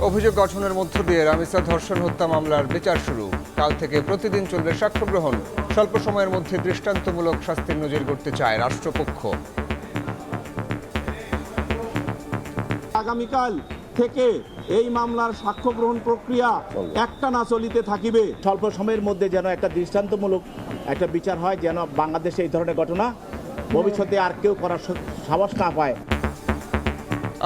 অভিযোগ গঠনের মধ্য দিয়ে রামিসা ধর্ষণ হত্যা মামলার বিচার শুরু। কাল থেকে প্রতিদিন চলবে সাক্ষ্য গ্রহণ। স্বল্প সময়ের মধ্যে দৃষ্টান্তমূলক শাস্তির নজির করতে চায় রাষ্ট্রপক্ষ। আগামীকাল থেকে এই মামলার সাক্ষ্য গ্রহণ প্রক্রিয়া একটানা চলিতে থাকিবে। স্বল্প সময়ের মধ্যে যেন একটা দৃষ্টান্তমূলক একটা বিচার হয়, যেন বাংলাদেশে এই ধরনের ঘটনা ভবিষ্যতে আর কেউ করার সাহস না পায়।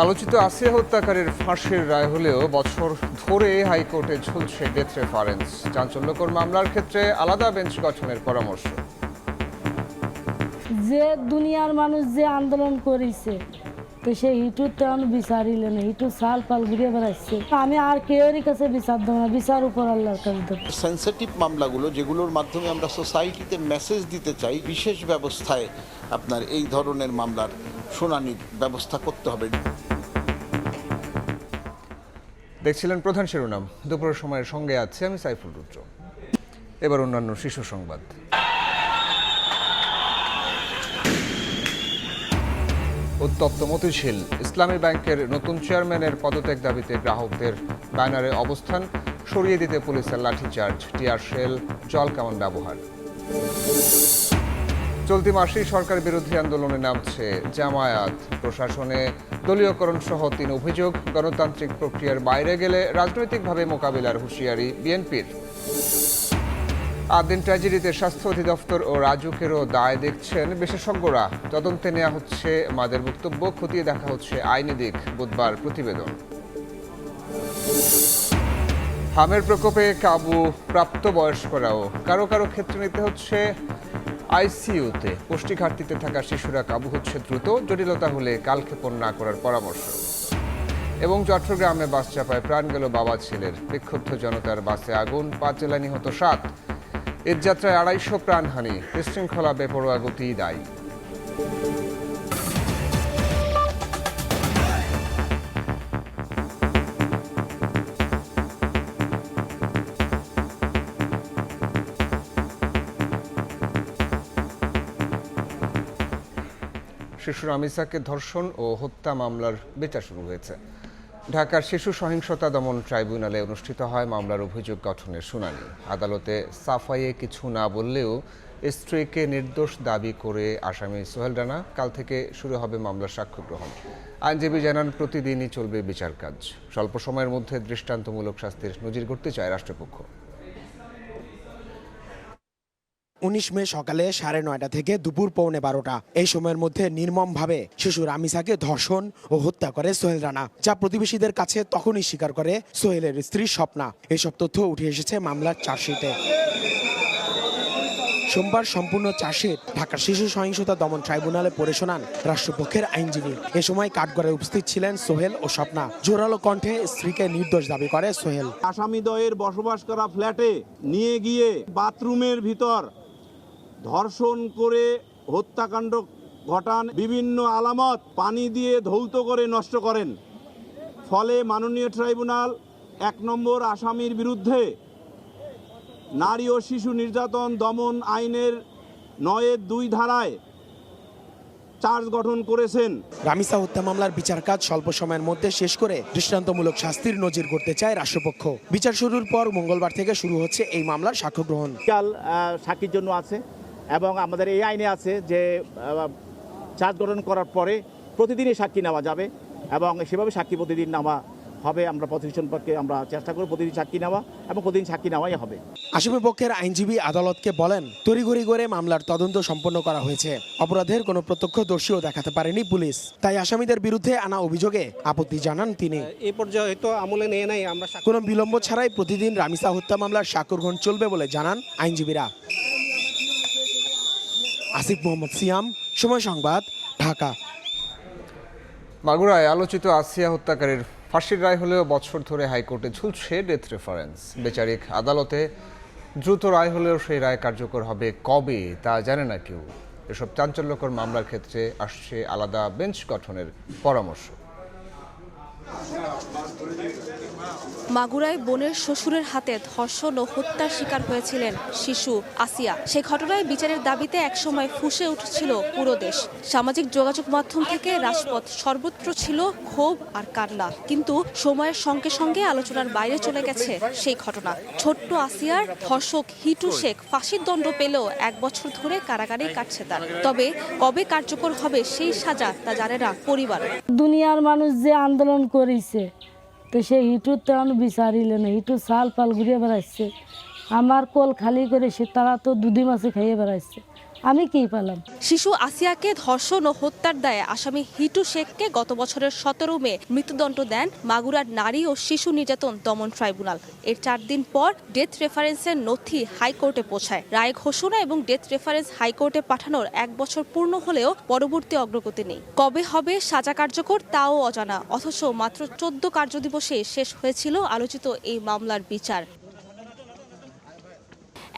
আলোচিত আসিয়া হত্যাকারীর ফাঁসির রায় হলেও বছর ধরে হাইকোর্টে ঝুলছে ডেথ রেফারেন্স। চাঞ্চল্যকর মামলার ক্ষেত্রে আলাদা বেঞ্চ গঠনের পরামর্শ। যে দুনিয়ার মানুষ যে আন্দোলন করেছে, তো সেই হিটু তেমন বিচারিল না, হিটু সাল পাল ঘুরে বেড়াচ্ছে। আমি আর কেউরই কাছে বিচার দেবো না, বিচার উপর আল্লাহর কাছে দেবো। সেন্সিটিভ মামলাগুলো যেগুলোর মাধ্যমে আমরা সোসাইটিতে মেসেজ দিতে চাই, বিশেষ ব্যবস্থায় আপনার এই ধরনের মামলার শুনানির ব্যবস্থা করতে হবে। দেখছিলেন প্রধান শিরোনাম। দুপুরের সময়ের সঙ্গে আছে আমি সাইফুল রুদ্র। এবার অন্যান্য শীর্ষ সংবাদ। উত্তপ্ত মতিঝিল। ইসলামী ব্যাংকের নতুন চেয়ারম্যানের পদত্যাগ দাবিতে গ্রাহকদের ব্যানারে অবস্থান, সরিয়ে দিতে পুলিশের লাঠিচার্জ, টিয়ার শেল, জল কামান ব্যবহার। চলতি মাসেই সরকার বিরোধী আন্দোলনে নামছে জামায়াত। প্রশাসনে দলীয়করণ সহ 3 অভিযোগ। গণতান্ত্রিক প্রক্রিয়ার বাইরে গেলে রাজনৈতিকভাবে মোকাবিলার হুঁশিয়ারি বিএনপির। আদিন ট্র্যাজেডিতে স্বাস্থ্য অধিদপ্তর ও রাজুকেরও দায় দেখছেন বিশেষজ্ঞরা। তদন্তে নেওয়া হচ্ছে মাদের বক্তব্য, খতিয়ে দেখা হচ্ছে আইনি দিক, বুধবার প্রতিবেদন। হামের প্রকোপে কাবু প্রাপ্তবয়স্করাও, কারো কারো ক্ষেত্রে নিতে হচ্ছে আইসিইউতে। পুষ্টি ঘাটতিতে থাকা শিশুরা কাবু হচ্ছে দ্রুত, জটিলতা হলে কালক্ষেপণ না করার পরামর্শ। এবং চট্টগ্রামে বাস চাপায় প্রাণ গেল বাবা ছেলের। বিক্ষুব্ধ জনতার বাসে আগুন, 5 জেলায় নিহত 7। ঈদযাত্রায় 250 প্রাণহানি, বিশৃঙ্খলা বেপরোয়া গতিই দায়ী। শিশু রামিসাকে ধর্ষণ ও হত্যা মামলার বিচার শুরু হয়েছে। ঢাকার শিশু সহিংসতা দমন ট্রাইব্যুনালে অনুষ্ঠিত হয় মামলার অভিযোগ গঠনের শুনানি। আদালতে সাফাইয়ে কিছু না বললেও স্ত্রীকে নির্দোষ দাবি করে আসামি সোহেল রানা। কাল থেকে শুরু হবে মামলার সাক্ষ্য গ্রহণ। আইনজীবী জানান, প্রতিদিনই চলবে বিচার কাজ। স্বল্প সময়ের মধ্যে দৃষ্টান্তমূলক শাস্তির নজির করতে চায় রাষ্ট্রপক্ষ। 19 মে সকালে 9:30 থেকে দুপুর 11:15 এই সময়ের মধ্যে নির্মমভাবে শিশু রামিসাকে ধর্ষণ ও হত্যা করে সোহেল রানা, যা প্রতিবেশীদের কাছে তখনই স্বীকার করে সোহেলের স্ত্রী স্বপ্না। এসব তথ্য উঠে এসেছে মামলার চার্জশিটে। সোমবার সম্পূর্ণ চার্জশিট ঢাকার শিশু সহিংসতা দমন ট্রাইব্যুনালে পড়ে শোনান রাষ্ট্রপক্ষের আইনজীবী। এ সময় কাঠগড়ায় উপস্থিত ছিলেন সোহেল ও স্বপ্না। জোরালো কণ্ঠে স্ত্রীকে নির্দোষ দাবি করে সোহেল। আসামিদ্বয়ের বসবাস করা ফ্ল্যাটে নিয়ে গিয়ে বাথরুমের ভিতর ধর্ষণ করে হত্যাকাণ্ড ঘটান, বিভিন্ন আলামত পানি দিয়ে ধৌত করে নষ্ট করেন। ফলে মাননীয় ট্রাইব্যুনাল 1 নম্বর আসামির বিরুদ্ধে নারী ও শিশু নির্যাতন দমন আইনের 9-2 ধারায় চার্জ গঠন করেছেন। রামিসা হত্যা মামলার বিচার কাজ স্বল্প সময়ের মধ্যে শেষ করে দৃষ্টান্তমূলক শাস্তির নজির করতে চায় রাষ্ট্রপক্ষ। বিচার শুরুর পর মঙ্গলবার থেকে শুরু হচ্ছে এই মামলার সাক্ষ্য গ্রহণ। কাল সাক্ষীর জন্য আছে এবং আমাদের এই আইনে আছে যে চার্জ গঠন করার পরে প্রতিদিনই সাক্ষী নেওয়া যাবে এবং সেভাবে সাক্ষী প্রতিদিন নেওয়া হবে। আমরা প্রতিদিন সম্পর্কে আমরা চেষ্টা করব প্রতিদিন সাক্ষী নেওয়া এবং প্রতিদিন সাক্ষী নেওয়াই হবে। আসামি পক্ষের আইনজীবী আদালতকে বলেন, তড়িঘড়ি করে মামলার তদন্ত সম্পন্ন করা হয়েছে। অপরাধের কোনো প্রত্যক্ষদর্শীও দেখাতে পারেনি পুলিশ, তাই আসামিদের বিরুদ্ধে আনা অভিযোগে আপত্তি জানান তিনি। এই পর্যায়ে হয়তো আমলে নিয়ে নাই আমরা কোনো বিলম্ব ছাড়াই প্রতিদিন রামিসা হত্যা মামলার সাক্ষ্য গ্রহণ চলবে বলে জানান আইনজীবীরা। আসিফ মোহাম্মদ সিয়াম, সময় সংবাদ, ঢাকা। মাগুরায় আলোচিত আসিয়া হত্যাকারীর ফাঁসির রায় হলেও বছর ধরে হাইকোর্টে ঝুলছে ডেথ রেফারেন্স। বিচারিক আদালতে দ্রুত রায় হলেও সেই রায় কার্যকর হবে কবে তা জানে না কেউ। এসব চাঞ্চল্যকর মামলার ক্ষেত্রে আসছে আলাদা বেঞ্চ গঠনের পরামর্শ। মাগুরায় বোনের শ্বশুরের হাতে ধর্ষণ ও হত্যার শিকার হয়েছিলেন শিশু আসিয়া। সে ঘটনায় বিচারের দাবিতে একসময় ফুঁসে উঠেছিল পুরো দেশ। সামাজিক যোগাযোগ মাধ্যম থেকে রাজপথ সর্বত্র ছিল ক্ষোভ আর কান্না। কিন্তু সময়ের সঙ্গে সঙ্গে আলোচনার বাইরে চলে গেছে সেই ঘটনা। ছোট্ট আসিয়ার ধর্ষক হিটু শেখ ফাঁসির দণ্ড পেলেও 1 বছর ধরে কারাগারেই কাটছে তার। তবে কবে কার্যকর হবে সেই সাজা তা জানে না পরিবার। দুনিয়ার মানুষ যে আন্দোলন করেছে তো সেই হিটুর তো আমি বিচারিলে না। হিটু সাল পাল ঘুরে বেড়াচ্ছে, আমার কোল খালি করে সে তারা তো দুধি মাছে খাইয়ে বেড়াচ্ছে, আমি কি পেলাম? শিশু আসিয়াকে ধর্ষণ ও হত্যার দায়ে আসামি হিটু শেখকে গত বছরের 17 মে মৃত্যুদণ্ড দেন মাগুরার নারী ও শিশু নির্যাতন দমন ট্রাইব্যুনাল। এর 4 দিন পর ডেথ রেফারেন্সের নথি হাইকোর্টে পৌঁছায়। রায় ঘোষণা এবং ডেথ রেফারেন্স হাইকোর্টে পাঠানোর 1 বছর পূর্ণ হলেও পরবর্তী অগ্রগতি নেই। কবে হবে সাজা কার্যকর তাও অজানা। অথচ মাত্র 14 কার্যদিবসে শেষ হয়েছিল আলোচিত এই মামলার বিচার।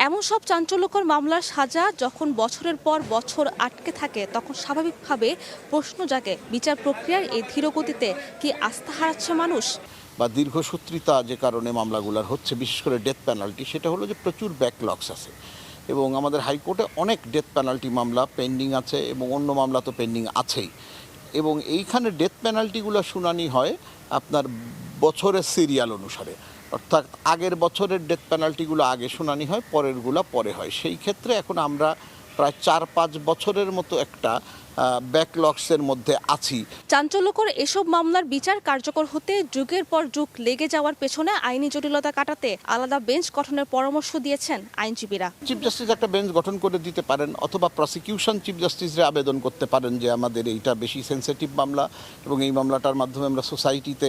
এমন সব চাঞ্চল্যকর মামলার সাজা যখন বছরের পর বছর আটকে থাকে, তখন স্বাভাবিকভাবে প্রশ্ন জাগে, বিচার প্রক্রিয়ার এই ধীরগতিতে কি আস্থা হারাচ্ছে মানুষ? বা দীর্ঘসূত্রিতা যে কারণে মামলাগুলোর হচ্ছে, বিশেষ করে ডেথ পেনাল্টি, সেটা হলো যে প্রচুর ব্যাকলগস আছে এবং আমাদের হাইকোর্টে অনেক ডেথ পেনাল্টি মামলা পেন্ডিং আছে এবং অন্য মামলা তো পেন্ডিং আছেই। এবং এইখানে ডেথ পেনাল্টিগুলো শুনানি হয় আপনার বছরের সিরিয়াল অনুসারে, অর্থাৎ আগের বছরের ডেথ পেনাল্টিগুলো আগে শুনানি হয়, পরেরগুলো পরে হয়। সেই ক্ষেত্রে এখন আমরা প্রায় 4-5 বছরের মতো একটা ব্যাকলগসের মধ্যে আছি। চাঞ্চল্যকর এসব মামলার বিচার কার্যকর হতে যুগের পর যুগ লেগে যাওয়ার পেছনে আইনি জটিলতা কাটাতে আলাদা বেঞ্চ গঠনের পরামর্শ দিয়েছেন আইনজীবীরা। চিফ জাস্টিস একটা বেঞ্চ গঠন করে দিতে পারেন, অথবা প্রসিকিউশন চিফ জাস্টিসরে আবেদন করতে পারেন যে আমাদের এইটা বেশি সেন্সিটিভ মামলা এবং এই মামলাটার মাধ্যমে আমরা সোসাইটিতে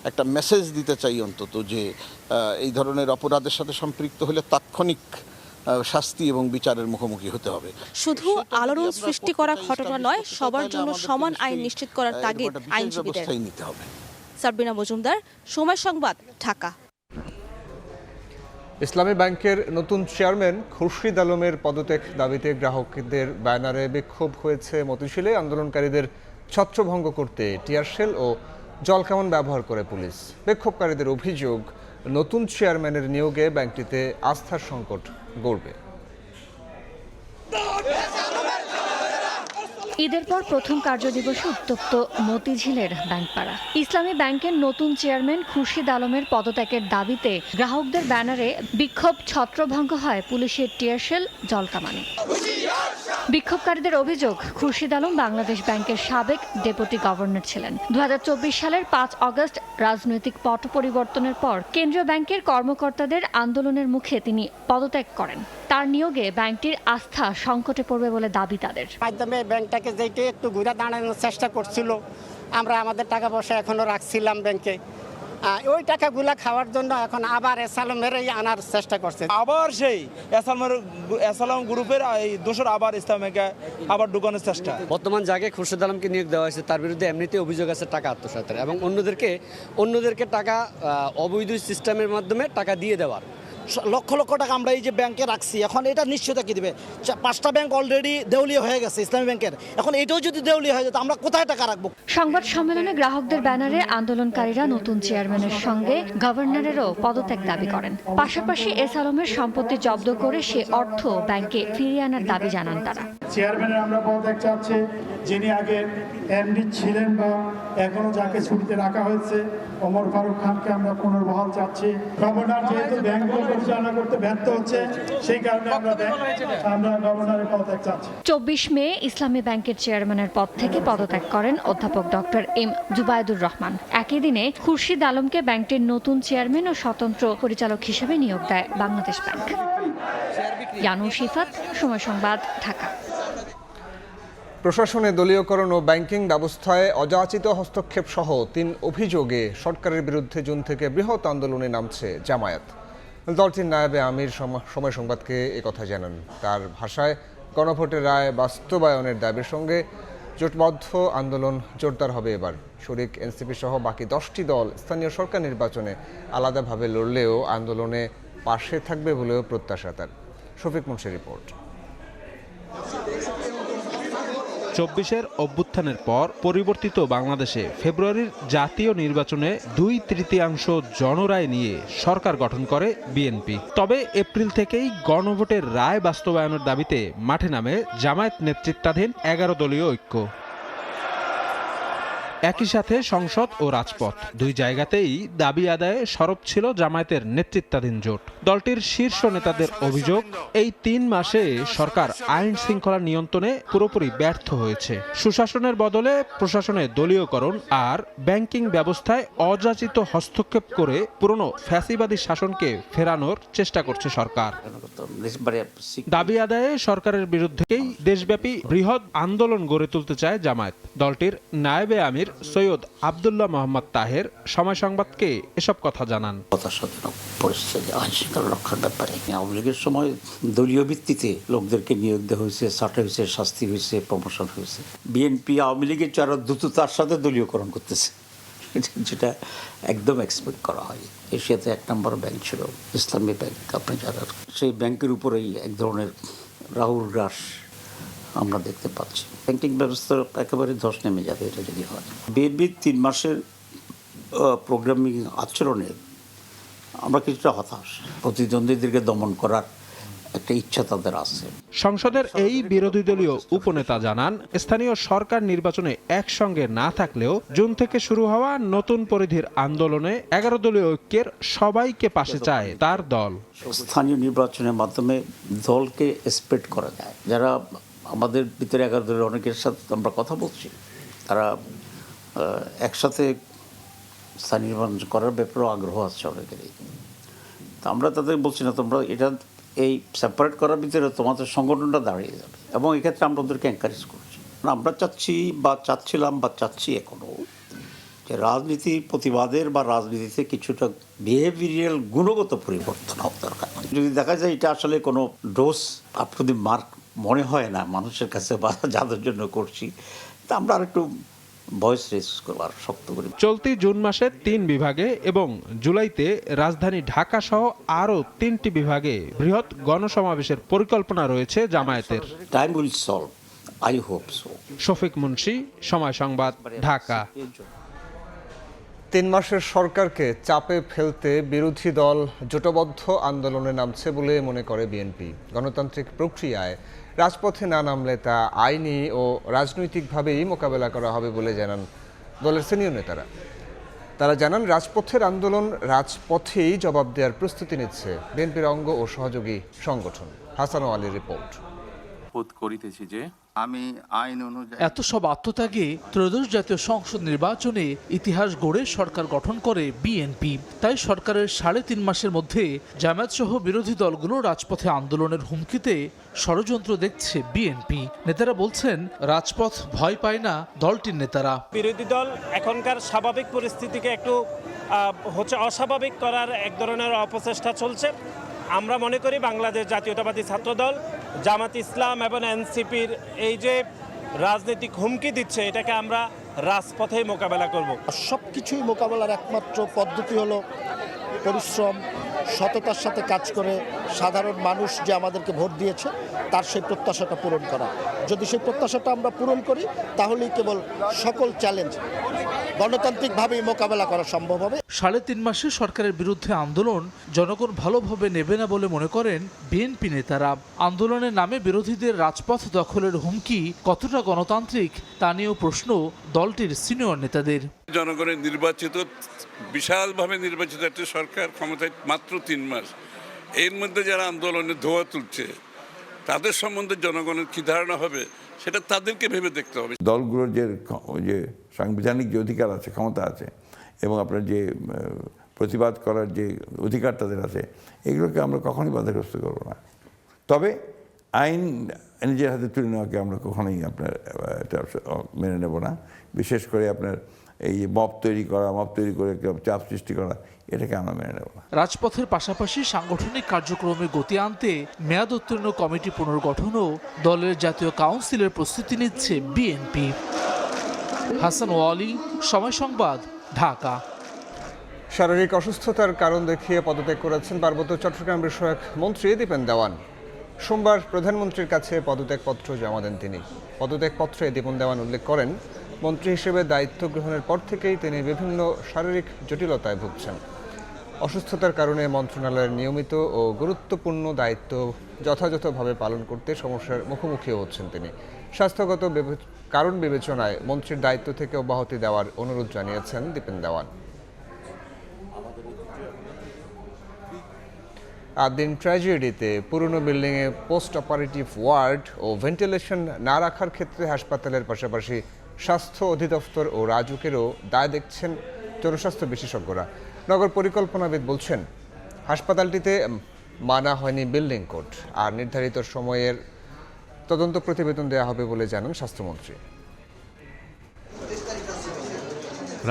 একটা মেসেজ দিতে চাই অন্তত যে এই ধরনের অপরাধের সাথে সম্পৃক্ত হলে তাৎক্ষণিক শাস্তি এবং বিচারের মুখোমুখি হতে হবে। শুধু আলোড়ন সৃষ্টি করা ঘটনা নয়, সবার জন্য সমান আইন নিশ্চিত করার তাগিদ আইনজীবীদের। সাবরিনা মজুমদার, সময় সংবাদ, ঢাকা। ইসলামী ব্যাংকের নতুন চেয়ারম্যান খুরশিদ আলমের পদত্যাগ দাবিতে গ্রাহকদের ব্যানারে বিক্ষোভ হয়েছে মতিঝিলে। আন্দোলনকারীদের ছত্রভঙ্গ করতে টিয়ারশেল ও জলকামান ব্যবহার করে পুলিশ। বিক্ষোভকারীদের অভিযোগ, নতুন চেয়ারম্যানের নিয়োগে ব্যাংকটিতে আস্থার সংকট গড়বে। ঈদের পর প্রথম কার্যদিবসে উত্তপ্ত মতিঝিলের ব্যাংকপাড়া। ইসলামী ব্যাংকের নতুন চেয়ারম্যান খুরশিদ আলমের পদত্যাগের দাবিতে গ্রাহকদের ব্যানারে বিক্ষোভ ছত্রভঙ্গ হয় পুলিশের টিয়ারশেল, জলকামানে। বিক্ষোভকারীদের অভিযোগ, খুরশিদ আলম বাংলাদেশ ব্যাংকের সাবেক ডেপুটি গভর্নর ছিলেন। 2024 সালের 5 আগস্ট রাজনৈতিক পট পরিবর্তনের পর কেন্দ্রীয় ব্যাংকের কর্মকর্তাদের আন্দোলনের মুখে তিনি পদত্যাগ করেন। তার নিয়োগে ব্যাংকটির আস্থা সংকটে পড়বে বলে দাবি তাদের। মাধ্যমে ব্যাংকটাকে যেটা একটু ঘুরে দাঁড়ানোর চেষ্টা করছিল, আমরা আমাদের টাকা পয়সা এখনো রাখছিলাম ব্যাংকে, ওই টাকাগুলা খাওয়ার জন্য এখন আবার এসালমেরই আনার চেষ্টা করছে। আবার সেই এসালাম গ্রুপের দোষর আবার ইসলামকে আবার ঢুকানোর চেষ্টা। বর্তমান জায়গায় খুরশিদ আলমকে নিয়োগ দেওয়া হয়েছে, তার বিরুদ্ধে এমনিতে অভিযোগ আছে টাকা আত্মসাতের এবং অন্যদেরকে টাকা অবৈধ সিস্টেমের মাধ্যমে টাকা দিয়ে দেওয়ার। লক্ষ লক্ষ টাকা আমরা এই যে ব্যাংকে রাখছি, এখন এটা নিশ্চয়তা কি দিবে? 5টা ব্যাংক অলরেডি দেউলিয়া হয়ে গেছে ইসলামী ব্যাংকের, এখন এটাও যদি দেউলিয়া হয়ে যেত আমরা কোথায় টাকা রাখবো? সংবাদ সম্মেলনে গ্রাহকদের ব্যানারে আন্দোলনকারীরা নতুন চেয়ারম্যানের সঙ্গে গভর্নরেরও পদত্যাগ দাবি করেন। পাশাপাশি এস আলমের সম্পত্তি জব্দ করে সে অর্থ ব্যাংকে ফিরিয়ে আনার দাবি জানান তারা। চেয়ারম্যানের আমরা পদত্যাগ চাচ্ছি, যিনি আগে এমডি ছিলেন বা এখনো যাকে ছুটিতে রাখা হয়েছে, ওমর ফারুক খানকে আমরা পুনর্বহাল চাচ্ছি। গভর্নর যেহেতু ব্যাংক পরিচালনা করতে ব্যর্থ হচ্ছে, সেই কারণে আমরা গভর্নরের পদত্যাগ চাচ্ছি। 24 মে ইসলামী ব্যাংকের চেয়ারম্যানের পদ থেকে পদত্যাগ করেন অধ্যাপক ডক্টর এম জুবায়দুর রহমান। একই দিনে খুরশিদ আলমকে ব্যাংকটির নতুন চেয়ারম্যান ও স্বতন্ত্র পরিচালক হিসেবে নিয়োগ দেয় বাংলাদেশ ব্যাংক। ইয়ানু শিফাত, সময় সংবাদ, ঢাকা। প্রশাসনে দলীয়করণ ও ব্যাংকিং ব্যবস্থায় অযাচিত হস্তক্ষেপ সহ 3 অভিযোগে সরকারের বিরুদ্ধে জুন থেকে বৃহৎ আন্দোলনে নামছে জামায়াত। দলটির নায়েবে আমির সময় সংবাদকে একথা জানান। তার ভাষায় গণভোটের রায় বাস্তবায়নের দাবির সঙ্গে জোটবদ্ধ আন্দোলন জোরদার হবে এবার। শরিক এনসিপি সহ বাকি 10টি দল স্থানীয় সরকার নির্বাচনে আলাদাভাবে লড়লেও আন্দোলনে পাশে থাকবে বলেও প্রত্যাশা তার। শফিক মুন্সির রিপোর্ট। ২০২৪-এর অভ্যুত্থানের পর পরিবর্তিত বাংলাদেশে ফেব্রুয়ারির জাতীয় নির্বাচনে 2/3 জনরায় নিয়ে সরকার গঠন করে বিএনপি। তবে এপ্রিল থেকেই গণভোটের রায় বাস্তবায়নের দাবিতে মাঠে নামে জামায়াত নেতৃত্বাধীন 11 দলীয় ঐক্য। একই সাথে সংসদ ও রাজপথ দুই জায়গাতেই দাবি আদায়ে সরব ছিল জামায়াতের নেতৃত্বাধীন জোট। দলটির শীর্ষ নেতাদের অভিযোগ, এই 3 মাসে সরকার আইন শৃঙ্খলা নিয়ন্ত্রণে পুরোপুরি ব্যর্থ হয়েছে। সুশাসনের বদলে প্রশাসনে দলীয়করণ আর ব্যাংকিং ব্যবস্থায় অযাচিত হস্তক্ষেপ করে পুরনো ফ্যাসিবাদী শাসনকে ফেরানোর চেষ্টা করছে সরকার। দাবি আদায়ে সরকারের বিরুদ্ধেই দেশব্যাপী বৃহৎ আন্দোলন গড়ে তুলতে চায় জামায়াত। দলটির নায়েবে আমির সৈয়দ আব্দুল্লাহ মোহাম্মদ তাহের সময় সংবাদকে এসব কথা জানান। পরিস্থিতি আইন শৃঙ্খলা রক্ষার ব্যাপারে আওয়ামী লীগের সময় দলীয় ভিত্তিতে লোকদেরকে নিয়োগ দেওয়া হয়েছে, সাটা হয়েছে, শাস্তি হয়েছে, প্রমোশন হয়েছে। বিএনপি আওয়ামী লীগের যারা দ্রুততার সাথে দলীয়করণ করতেছে, যেটা একদম এক্সপেক্ট করা হয়। এশিয়াতে 1 নম্বর ব্যাংক ছিল ইসলামী ব্যাংক, আপনি যারা সেই ব্যাংকের উপরেই এক ধরনের রাহুল গ্রাস আমরা দেখতে পাচ্ছি। ব্যাংকিং ব্যবস্থা একেবারে ধস নেমে যাবে এটা যদি হয়। বিএনপির 3 মাসের প্রোগ্রামিং আচরণে আমরা কিছুটা হতাশ। প্রতিদ্বন্দ্বীদেরকে দমন করার একটা ইচ্ছা তাদের আছে। সংসদের এই বিরোধী দলীয় উপনেতা জানান, স্থানীয় সরকার নির্বাচনে একসঙ্গে না থাকলেও জুন থেকে শুরু হওয়া নতুন পরিধির আন্দোলনে 11 দলীয় ঐক্যের সবাইকে পাশে চায় তার দল। স্থানীয় নির্বাচনের মাধ্যমে দলকে স্প্রেড করা যায়। যারা আমাদের ভিতরে 11 দলের অনেকের সাথে আমরা কথা বলছি, তারা একসাথে স্থানীয় নির্বাচন করার ব্যাপারেও আগ্রহ আছে অনেকেরই। তা আমরা তাদের বলছি না, তোমরা এটা এই সেপারেট করার ভিতরে তোমাদের সংগঠনটা দাঁড়িয়ে যাবে, এবং এক্ষেত্রে আমরা ওদেরকে এনকারেজ করছি। আমরা চাচ্ছিলাম বা চাচ্ছি এখনও যে রাজনীতির প্রতিবাদের বা রাজনীতিতে কিছুটা বিহেভিয়ারাল গুণগত পরিবর্তন হওয়া দরকার। যদি দেখা যায় এটা আসলে কোনো ডোজ আপনি মার্ক মনে হয় না মানুষের কাছে বা যাদের জন্য করছি, তা আমরা আরেকটু ভয়েস রেজ করবার শক্ত করি। চলতি জুন মাসে 3 বিভাগে এবং জুলাইতে রাজধানী ঢাকা সহ আরও 3টি বিভাগে বৃহৎ গণসমাবেশের পরিকল্পনা রয়েছে জামায়াতের। Time will solve, I hope so. Shafiq Munshi, সময় সংবাদ, ঢাকা। 3 মাসের সরকারকে চাপে ফেলতে বিরোধী দল জোটবদ্ধ আন্দোলনে নামছে বলে মনে করে বিএনপি। গণতান্ত্রিক প্রক্রিয়ায় রাজপথে না নামলে তা আইনি ও রাজনৈতিকভাবেই মোকাবেলা করা হবে বলে জানান দলের সিনিয়র নেতারা। তারা জানান, রাজপথের আন্দোলন রাজপথেই জবাব দেওয়ার প্রস্তুতি নিচ্ছে বিএনপির অঙ্গ ও সহযোগী সংগঠন। হাসান আলীর রিপোর্ট। করিতেছি যে আমি আইন অনুযায়ী এত সব আত্মত্যাগে ত্রয়োদশ জাতীয় সংসদ নির্বাচনে ইতিহাস গড়ে সরকার গঠন করে বিএনপি। তাই সরকারের 3.5 মাসের মধ্যে জামায়াত সহ বিরোধী দলগুলো রাজপথে আন্দোলনের হুমকিতে ষড়যন্ত্র দেখছে বিএনপি। নেতারা বলছেন, রাজপথ ভয় পায় না দলটির নেতারা। বিরোধী দল এখনকার স্বাভাবিক পরিস্থিতিকে একটু অস্বাভাবিক করার এক ধরনের অপচেষ্টা চলছে। আমরা মনে করি বাংলাদেশ জাতীয়তাবাদী ছাত্রদল, জামাত ইসলাম এবং এনসিপির এই যে রাজনৈতিক হুমকি দিচ্ছে, এটাকে আমরা রাজপথে মোকাবেলা করব। সব কিছুই মোকাবেলার একমাত্র পদ্ধতি হলো পরিশ্রম, সততার সাথে কাজ করে সাধারণ মানুষ যে আমাদেরকে ভোট দিয়েছে তার সেই প্রত্যাশাটা পূরণ করা। যদি সেই প্রত্যাশাটা আমরা পূরণ করি, তাহলেই কেবল সকল চ্যালেঞ্জ গণতান্ত্রিকভাবেই মোকাবেলা করা সম্ভব হবে। 3.5 মাসে সরকারের বিরুদ্ধে আন্দোলন জনগণ ভালোভাবে নেবে না বলে মনে করেন বিএনপি নেতারা। আন্দোলনের নামে বিরোধীদের রাজপথ দখলের হুমকি কতটা গণতান্ত্রিক তা নিয়েও প্রশ্ন দলটির সিনিয়র নেতাদের। জনগণের নির্বাচিত, বিশালভাবে নির্বাচিত একটা সরকার ক্ষমতায় মাত্র 3 মাস, এর মধ্যে যারা আন্দোলনে ধোঁয়া তুলছে তাদের সম্বন্ধে জনগণের কী ধারণা হবে সেটা তাদেরকে ভেবে দেখতে হবে। দলগুলোর যে সাংবিধানিক যে অধিকার আছে, ক্ষমতা আছে, এবং আপনার যে প্রতিবাদ করার যে অধিকার তাদের আছে, এগুলোকে আমরা কখনোই বাধাগ্রস্ত করবো না। তবে আইন নিজের হাতে তুলে নেওয়াকে আমরা কখনোই আপনার মেনে নেব না। বিশেষ করে আপনার এই মব তৈরি করে চাপ সৃষ্টি করা, এটাকে আমরা মেনে নেব না। রাজপথের পাশাপাশি সাংগঠনিক কার্যক্রমে গতি আনতে মেয়াদ উত্তীর্ণ কমিটি পুনর্গঠনও দলের জাতীয় কাউন্সিলের প্রস্তুতি নিচ্ছে বিএনপি। হাসান ওয়ালি, সময় সংবাদ, ঢাকা। শারীরিক অসুস্থতার কারণ দেখিয়ে পদত্যাগ করেছেন পার্বত্য চট্টগ্রাম বিষয়ক মন্ত্রী দীপেন দেওয়ান। সোমবার প্রধানমন্ত্রীর কাছে পদত্যাগপত্র জমা দেন তিনি। পদত্যাগপত্রে দীপন দেওয়ান উল্লেখ করেন, মন্ত্রী হিসেবে দায়িত্ব গ্রহণের পর থেকেই তিনি বিভিন্ন শারীরিক জটিলতায় ভুগছেন। অসুস্থতার কারণে মন্ত্রণালয়ের নিয়মিত ও গুরুত্বপূর্ণ দায়িত্ব যথাযথভাবে পালন করতে সমস্যার মুখোমুখিও হচ্ছেন তিনি। স্বাস্থ্যগত কারণ বিবেচনায় মন্ত্রীর দায়িত্ব থেকে অব্যাহতি দেওয়ার অনুরোধ জানিয়েছেন দীপন দেওয়ান। আদিন ট্র্যাজেডিতে পুরনো বিল্ডিংয়ে পোস্ট অপারেটিভ ওয়ার্ড ও ভেন্টিলেশন না রাখার ক্ষেত্রে হাসপাতালের পাশাপাশি স্বাস্থ্য অধিদপ্তর ও রাজুকেরও দায় দেখছেন জনস্বাস্থ্য বিশেষজ্ঞরা। নগর পরিকল্পনাবিদ বলছেন, হাসপাতালটিতে মানা হয়নি বিল্ডিং কোড, আর নির্ধারিত সময়ের তদন্ত প্রতিবেদন দেওয়া হবে বলে জানান স্বাস্থ্যমন্ত্রী।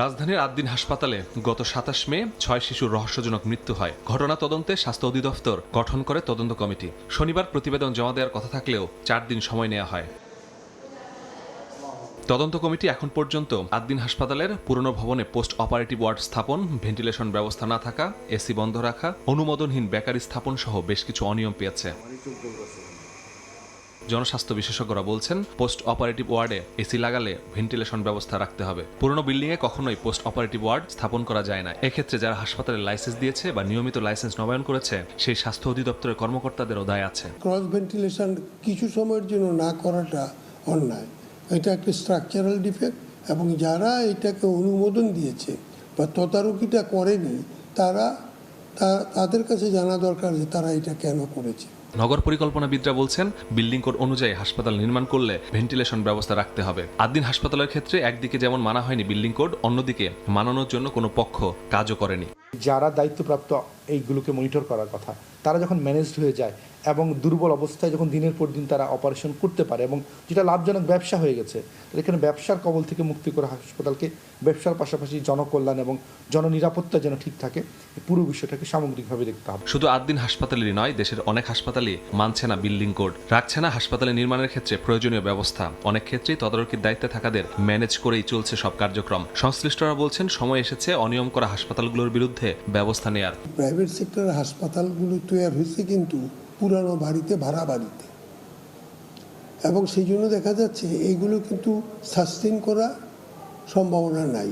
রাজধানীর আদ্দিন হাসপাতালে গত ২৭ মে ৬ শিশুর রহস্যজনক মৃত্যু হয়। ঘটনা তদন্তে স্বাস্থ্য অধিদপ্তর গঠন করে তদন্ত কমিটি। শনিবার প্রতিবেদন জমা দেওয়ার কথা থাকলেও ৪ দিন সময় নেওয়া হয়। তদন্ত কমিটি এখন পর্যন্ত আদ্দিন হাসপাতালের পুরনো ভবনে পোস্ট অপারেটিভ ওয়ার্ড স্থাপন, ভেন্টিলেশন ব্যবস্থা না থাকা, এসি বন্ধ রাখা, অনুমোদনহীন বেকারি স্থাপন সহ বেশ কিছু অনিয়ম পেয়েছে। জনস্বাস্থ্য বিশেষজ্ঞরা বলছেন, পোস্ট অপারেটিভ ওয়ার্ডে এসি লাগালে ভেন্টিলেশন ব্যবস্থা রাখতে হবে। পুরনো বিল্ডিংয়ে কখনোই পোস্ট অপারেটিভ ওয়ার্ড স্থাপন করা যায় না। এক্ষেত্রে যারা হাসপাতালের লাইসেন্স দিয়েছে বা নিয়মিত লাইসেন্স নবায়ন করেছে, সেই স্বাস্থ্য অধিদপ্তরের কর্মকর্তাদেরও দায় আছে। ক্রস ভেন্টিলেশন কিছু সময়ের জন্য না করাটা অন্যায়। এটা একটা স্ট্রাকচারাল ডিফেক্ট, এবং যারা এটাকে অনুমোদন দিয়েছে বা তদারকিটা করেনি তাদের কাছে জানা দরকার যে তারা এটা কেন করেছে। নগর পরিকল্পনাবিদরা বলছেন, বিল্ডিং কোড অনুযায়ী হাসপাতাল নির্মাণ করলে ভেন্টিলেশন ব্যবস্থা রাখতে হবে। আদ্দিন হাসপাতালের ক্ষেত্রে একদিকে যেমন মানা হয়নি বিল্ডিং কোড, অন্যদিকে মানানোর জন্য কোনো পক্ষ কাজও করেনি। যারা দায়িত্বপ্রাপ্ত এইগুলোকে মনিটর করার কথা, তারা যখন ম্যানেজড হয়ে যায় এবং দুর্বল অবস্থায় যখন দিনের পর দিন তারা অপারেশন করতে পারে, এবং যেটা লাভজনক ব্যবসা হয়ে গেছে, এখানে ব্যবসার কবল থেকে মুক্তি করে হাসপাতালকে ব্যবসার পাশাপাশি জনকল্যাণ এবং জননিরাপত্তা যেন ঠিক থাকে, পুরো বিষয়টাকে সামগ্রিকভাবে দেখতে হবে। শুধু আদ্দিন হাসপাতালেরই নয়, দেশের অনেক হাসপাতালই মানছে না বিল্ডিং কোড, রাখছে না হাসপাতালে নির্মাণের ক্ষেত্রে প্রয়োজনীয় ব্যবস্থা। অনেক ক্ষেত্রেই তদারকির দায়িত্বে থাকাদের ম্যানেজ করেই চলছে সব কার্যক্রম। সংশ্লিষ্টরা বলছেন, সময় এসেছে অনিয়ম করা হাসপাতালগুলোর বিরুদ্ধে ব্যবস্থা নেয়ার। প্রাইভেট সেক্টরের হাসপাতালগুলো তৈরি হয়েছে কিন্তু পুরানো বাড়িতে, ভাড়া বাড়িতে, এবং সেই জন্য দেখা যাচ্ছে এইগুলো কিন্তু সাস্টেন করা সম্ভাবনা নাই।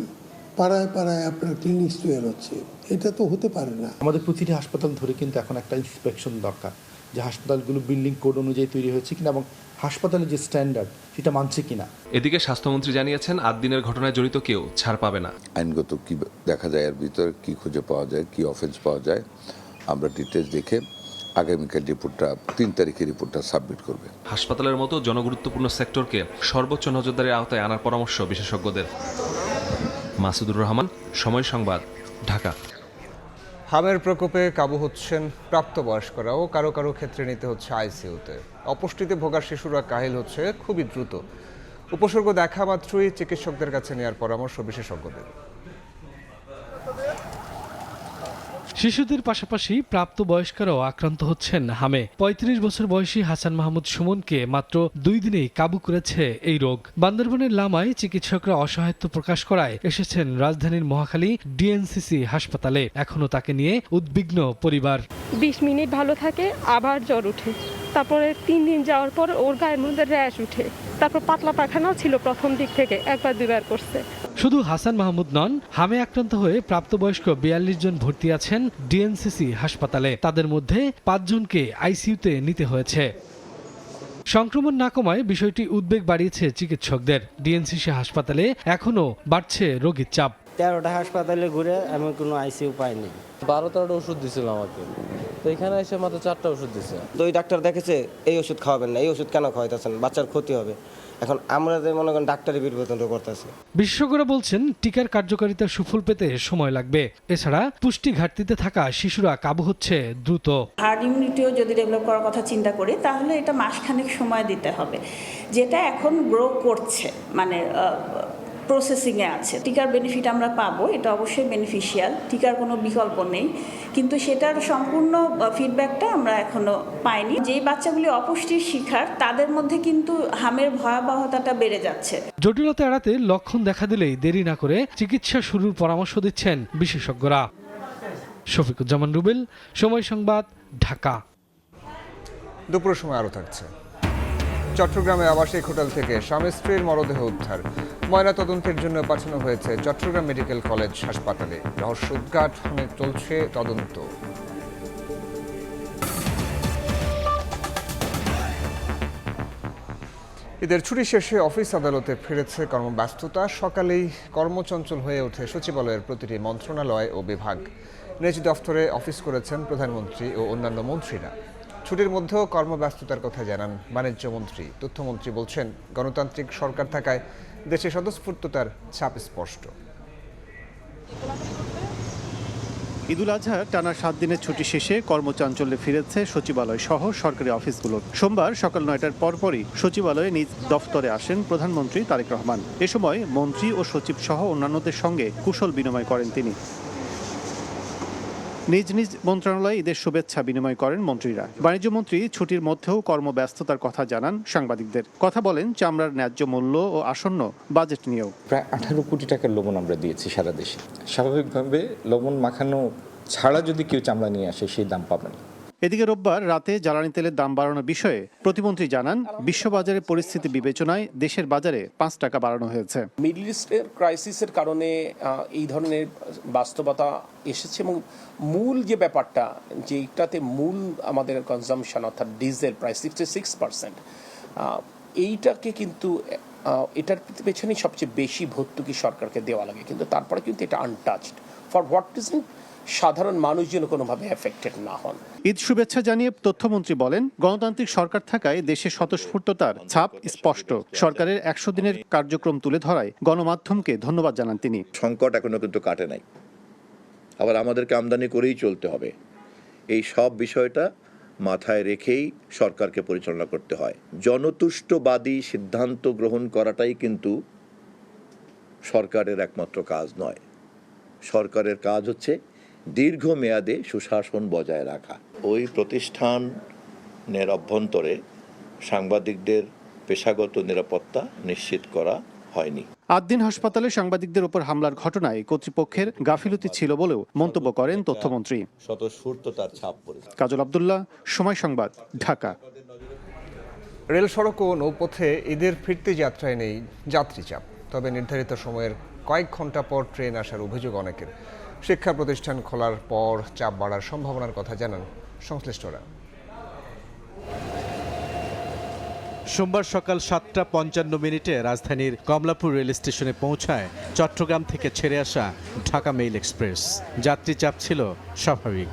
পাড়ায় পাড়ায় আপনার ক্লিনিক তৈরি হচ্ছে, এটা তো হতে পারে না। আমাদের প্রতিটি হাসপাতাল ধরে কিন্তু এখন একটা ইন্সপেকশন দরকার, যে হাসপাতালগুলো বিল্ডিং কোড অনুযায়ী তৈরি হয়েছে কিনা এবং হাসপাতালের যে স্ট্যান্ডার্ড সেটা মানছে কিনা। এদিকে স্বাস্থ্যমন্ত্রী জানিয়েছেন, আদ্দিনের ঘটনায় জড়িত কেউ ছাড় পাবে না। আইনগত কি দেখা যায়, এর ভিতরে কি খুঁজে পাওয়া যায়, কি অফেন্স পাওয়া যায়, আমরা ডিটেলস দেখে আগামীকাল রিপোর্টটা ৩ তারিখে রিপোর্টটা সাবমিট করবে। হাসপাতালের মতো জনগুরুত্বপূর্ণ সেক্টরকে সর্বোচ্চ নজরদারির আওতায় আনার পরামর্শ বিশেষজ্ঞদের। মাসুদুর রহমান, সময় সংবাদ, ঢাকা। হামের প্রকোপে কাবু হচ্ছেন প্রাপ্তবয়স্করাও, কারো কারো ক্ষেত্রে নিতে হচ্ছে আইসিইউতে। অপুষ্টিতে ভোগা শিশুরা কাহিল হচ্ছে খুবই দ্রুত। উপসর্গ দেখা মাত্রই চিকিৎসকদের কাছে নেওয়ার পরামর্শ বিশেষজ্ঞদের। শিশুদের পাশাপাশি প্রাপ্তবয়স্করাও আক্রান্ত হচ্ছেন হামে। ৩৫ বছর বয়সী হাসান মাহমুদ সুমনকে মাত্র ২ দিনেই কাবু করেছে এই রোগ। বান্দরবানের লামায় চিকিৎসকরা অসহায়ত্ব প্রকাশ করায় এসেছেন রাজধানীর মহাখালী ডিএনসিসি হাসপাতালে। এখনো তাকে নিয়ে উদ্বিগ্ন পরিবার। ২০ মিনিট ভালো থাকে, আবার জ্বর উঠে, তারপরে ৩ দিন যাওয়ার পর ওর গায়ের মধ্যে র্যাশ উঠে, তারপর পাতলা পায়খানাও ছিল, প্রথম দিক থেকে একবার দুবার করছে। শুধু হাসান মাহমুদ নন, হামে আক্রান্ত হয়ে প্রাপ্তবয়স্ক ৪২ জন ভর্তি আছেন ডিএনসিসি হাসপাতালে। তাদের মধ্যে ৫ জনকে আইসিইউতে নিতে হয়েছে। সংক্রমণ না কমায় বিষয়টি উদ্বেগ বাড়িয়েছে চিকিৎসকদের। ডিএনসিসি হাসপাতালে এখনও বাড়ছে রোগীর চাপ। ১৩টা হাসপাতালে ঘুরে আমি কোনো আইসিইউ পাইনি। ১২-১৩টা ওষুধ দিছিল আমাকে, তো এখানে এসে মাত্র 4টা ওষুধ দিছে। তো ওই ডাক্তার দেখেছে এই ওষুধ খাওয়াবেন না, এই ওষুধ কেন খাওয়াইতেছেন, বাচ্চার ক্ষতি হবে। এখন আমরা যে মনে করেন ডাক্তারি বিবর্তন করতেছি। বিশেষজ্ঞরা বলছেন, টিকার কার্যকারিতা সুফল পেতে সময় লাগবে। এছাড়া পুষ্টি ঘাটতিতে থাকা শিশুরা কাবু হচ্ছে দ্রুত। হার্ড ইমিউনিটিও যদি ডেভেলপ করার কথা চিন্তা করি, তাহলে এটা মাসখানেক সময় দিতে হবে, যেটা এখন গ্রো করছে, মানে প্রসেসিংয়ে আছে। টিকার বেনিফিট আমরা পাবো, এটা অবশ্যই বেনিফিশিয়াল, টিকার কোনো বিকল্প নেই, কিন্তু সেটার সম্পূর্ণ ফিডব্যাকটা আমরা এখনো পাইনি। যেই বাচ্চাগুলি অপুষ্টির শিকার, তাদের মধ্যে কিন্তু হামের ভয়াবহতাটা বেড়ে যাচ্ছে। জটিলতা এড়াতে লক্ষণ দেখা দিলেই দেরি না করে চিকিৎসা শুরুর পরামর্শ দিচ্ছেন বিশেষজ্ঞরা। শফিকুজ্জামান রুবেল, সময় সংবাদ, ঢাকা। দুপুরের সময় আরও থাকছে। চট্টগ্রামে আবাসিক হোটেল থেকে স্বামী স্ত্রীর মরদেহ উদ্ধার, ময়না তদন্তের জন্য পাঠানো হয়েছে চট্টগ্রাম মেডিকেল কলেজ হাসপাতালে। রহস্য উদ্ঘাটনে চলছে তদন্ত। ঈদের ছুটি শেষে অফিস আদালতে ফিরেছে কর্মব্যস্ততা। সকালেই কর্মচঞ্চল হয়ে ওঠে সচিবালয়ের প্রতিটি মন্ত্রণালয় ও বিভাগ। নিজ দফতরে অফিস করেছেন প্রধানমন্ত্রী ও অন্যান্য মন্ত্রীরা। ছুটির মধ্যেও কর্মব্যস্ততার কথা জানান বাণিজ্যমন্ত্রী। তথ্যমন্ত্রী বলছেন, গণতান্ত্রিক সরকার থাকায় দেশে স্বতঃস্ফূর্ততার ছাপ স্পষ্ট। ঈদুল আজহার টানা 7 দিনের ছুটি শেষে কর্মচাঞ্চল্যে ফিরেছে সচিবালয় সহ সরকারি অফিসগুলো। সোমবার সকাল 9টার পরপরই সচিবালয়ে নিজ দফতরে আসেন প্রধানমন্ত্রী তারেক রহমান। এ সময় মন্ত্রী ও সচিব সহ অন্যান্যদের সঙ্গে কুশল বিনিময় করেন তিনি। নিজ নিজ মন্ত্রণালয়ে ঈদের শুভেচ্ছা বিনিময় করেন মন্ত্রীরা। বাণিজ্যমন্ত্রী ছুটির মধ্যেও কর্মব্যস্ততার কথা জানান সাংবাদিকদের। কথা বলেন চামড়ার ন্যায্য মূল্য ও আসন্ন বাজেট নিয়েও। প্রায় 18 কোটি টাকার লবণ আমরা দিয়েছি সারা দেশে। স্বাভাবিকভাবে লবণ মাখানো ছাড়া যদি কেউ চামড়া নিয়ে আসে সেই দাম পাবে না। এদিকে রোববার রাতে জ্বালানি তেলের দাম বাড়ানোর বিষয়ে প্রতিমন্ত্রী জানান, বিশ্ববাজারের পরিস্থিতি বিবেচনায় দেশের বাজারে 5 টাকা বাড়ানো হয়েছে। মিডল ইস্টের ক্রাইসিসের কারণে এই ধরনের বাস্তবতা এসেছে এবং মূল যে ব্যাপারটা যেটাতে মূল আমাদের কনজাম্পশন অর্থাৎ ডিজেল প্রায় 66%, এইটাকে কিন্তু এটার পেছনেই সবচেয়ে বেশি ভর্তুকি সরকারকে দেওয়া লাগে, কিন্তু তারপরে কিন্তু এটা আনটাচড। For what reason? সাধারণ মানুষ যেন কোনোভাবে এফেক্টেড না হন। ঈদ শুভেচ্ছা জানিয়ে তথ্যমন্ত্রী বলেন, গণতান্ত্রিক সরকার থাকায় দেশে স্বতঃস্ফূর্ততার ছাপ স্পষ্ট। সরকারের 100 দিনের কার্যক্রম তুলে ধরায় গণমাধ্যমকে ধন্যবাদ জানান তিনি। সংকট এখনো কিন্তু কাটে নাই, আবার আমাদেরকে আমদানি করেই চলতে হবে। এই সব বিষয়টা মাথায় রেখেই সরকারকে পরিচালনা করতে হয়। জনতুষ্টবাদী সিদ্ধান্ত গ্রহণ করাটাই কিন্তু সরকারের একমাত্র কাজ নয়। সরকারের কাজ হচ্ছে দীর্ঘমেয়াদে সুশাসন বজায় রাখা। ওই প্রতিষ্ঠানের অভ্যন্তরে সাংবাদিকদের পেশাগত নিরাপত্তা নিশ্চিত করা হয়নি। 8 দিন হাসপাতালে সাংবাদিকদের উপর হামলার ঘটনায় কর্তৃপক্ষের গাফিলতি ছিল বলেও মন্তব্য করেন তথ্যমন্ত্রী। স্বতঃস্ফূর্ততার ছাপ পড়েছে। কাজল আব্দুল্লাহ, সময় সংবাদ, ঢাকা। রেল, সড়ক ও নৌপথে ঈদের ফিরতি যাত্রায় নেই যাত্রী চাপ, তবে নির্ধারিত সময়ের কয়েক ঘন্টা পর ট্রেন আসার অভিযোগ অনেকের। শিক্ষা প্রতিষ্ঠান খোলার পর চাপ বাড়ার সম্ভাবনার কথা জানান সংশ্লিষ্টরা। সোমবার সকাল 7:55 রাজধানীর কমলাপুর রেল স্টেশনে পৌঁছায় চট্টগ্রাম থেকে ছেড়ে আসা ঢাকা মেইল এক্সপ্রেস। যাত্রী চাপ ছিল স্বাভাবিক।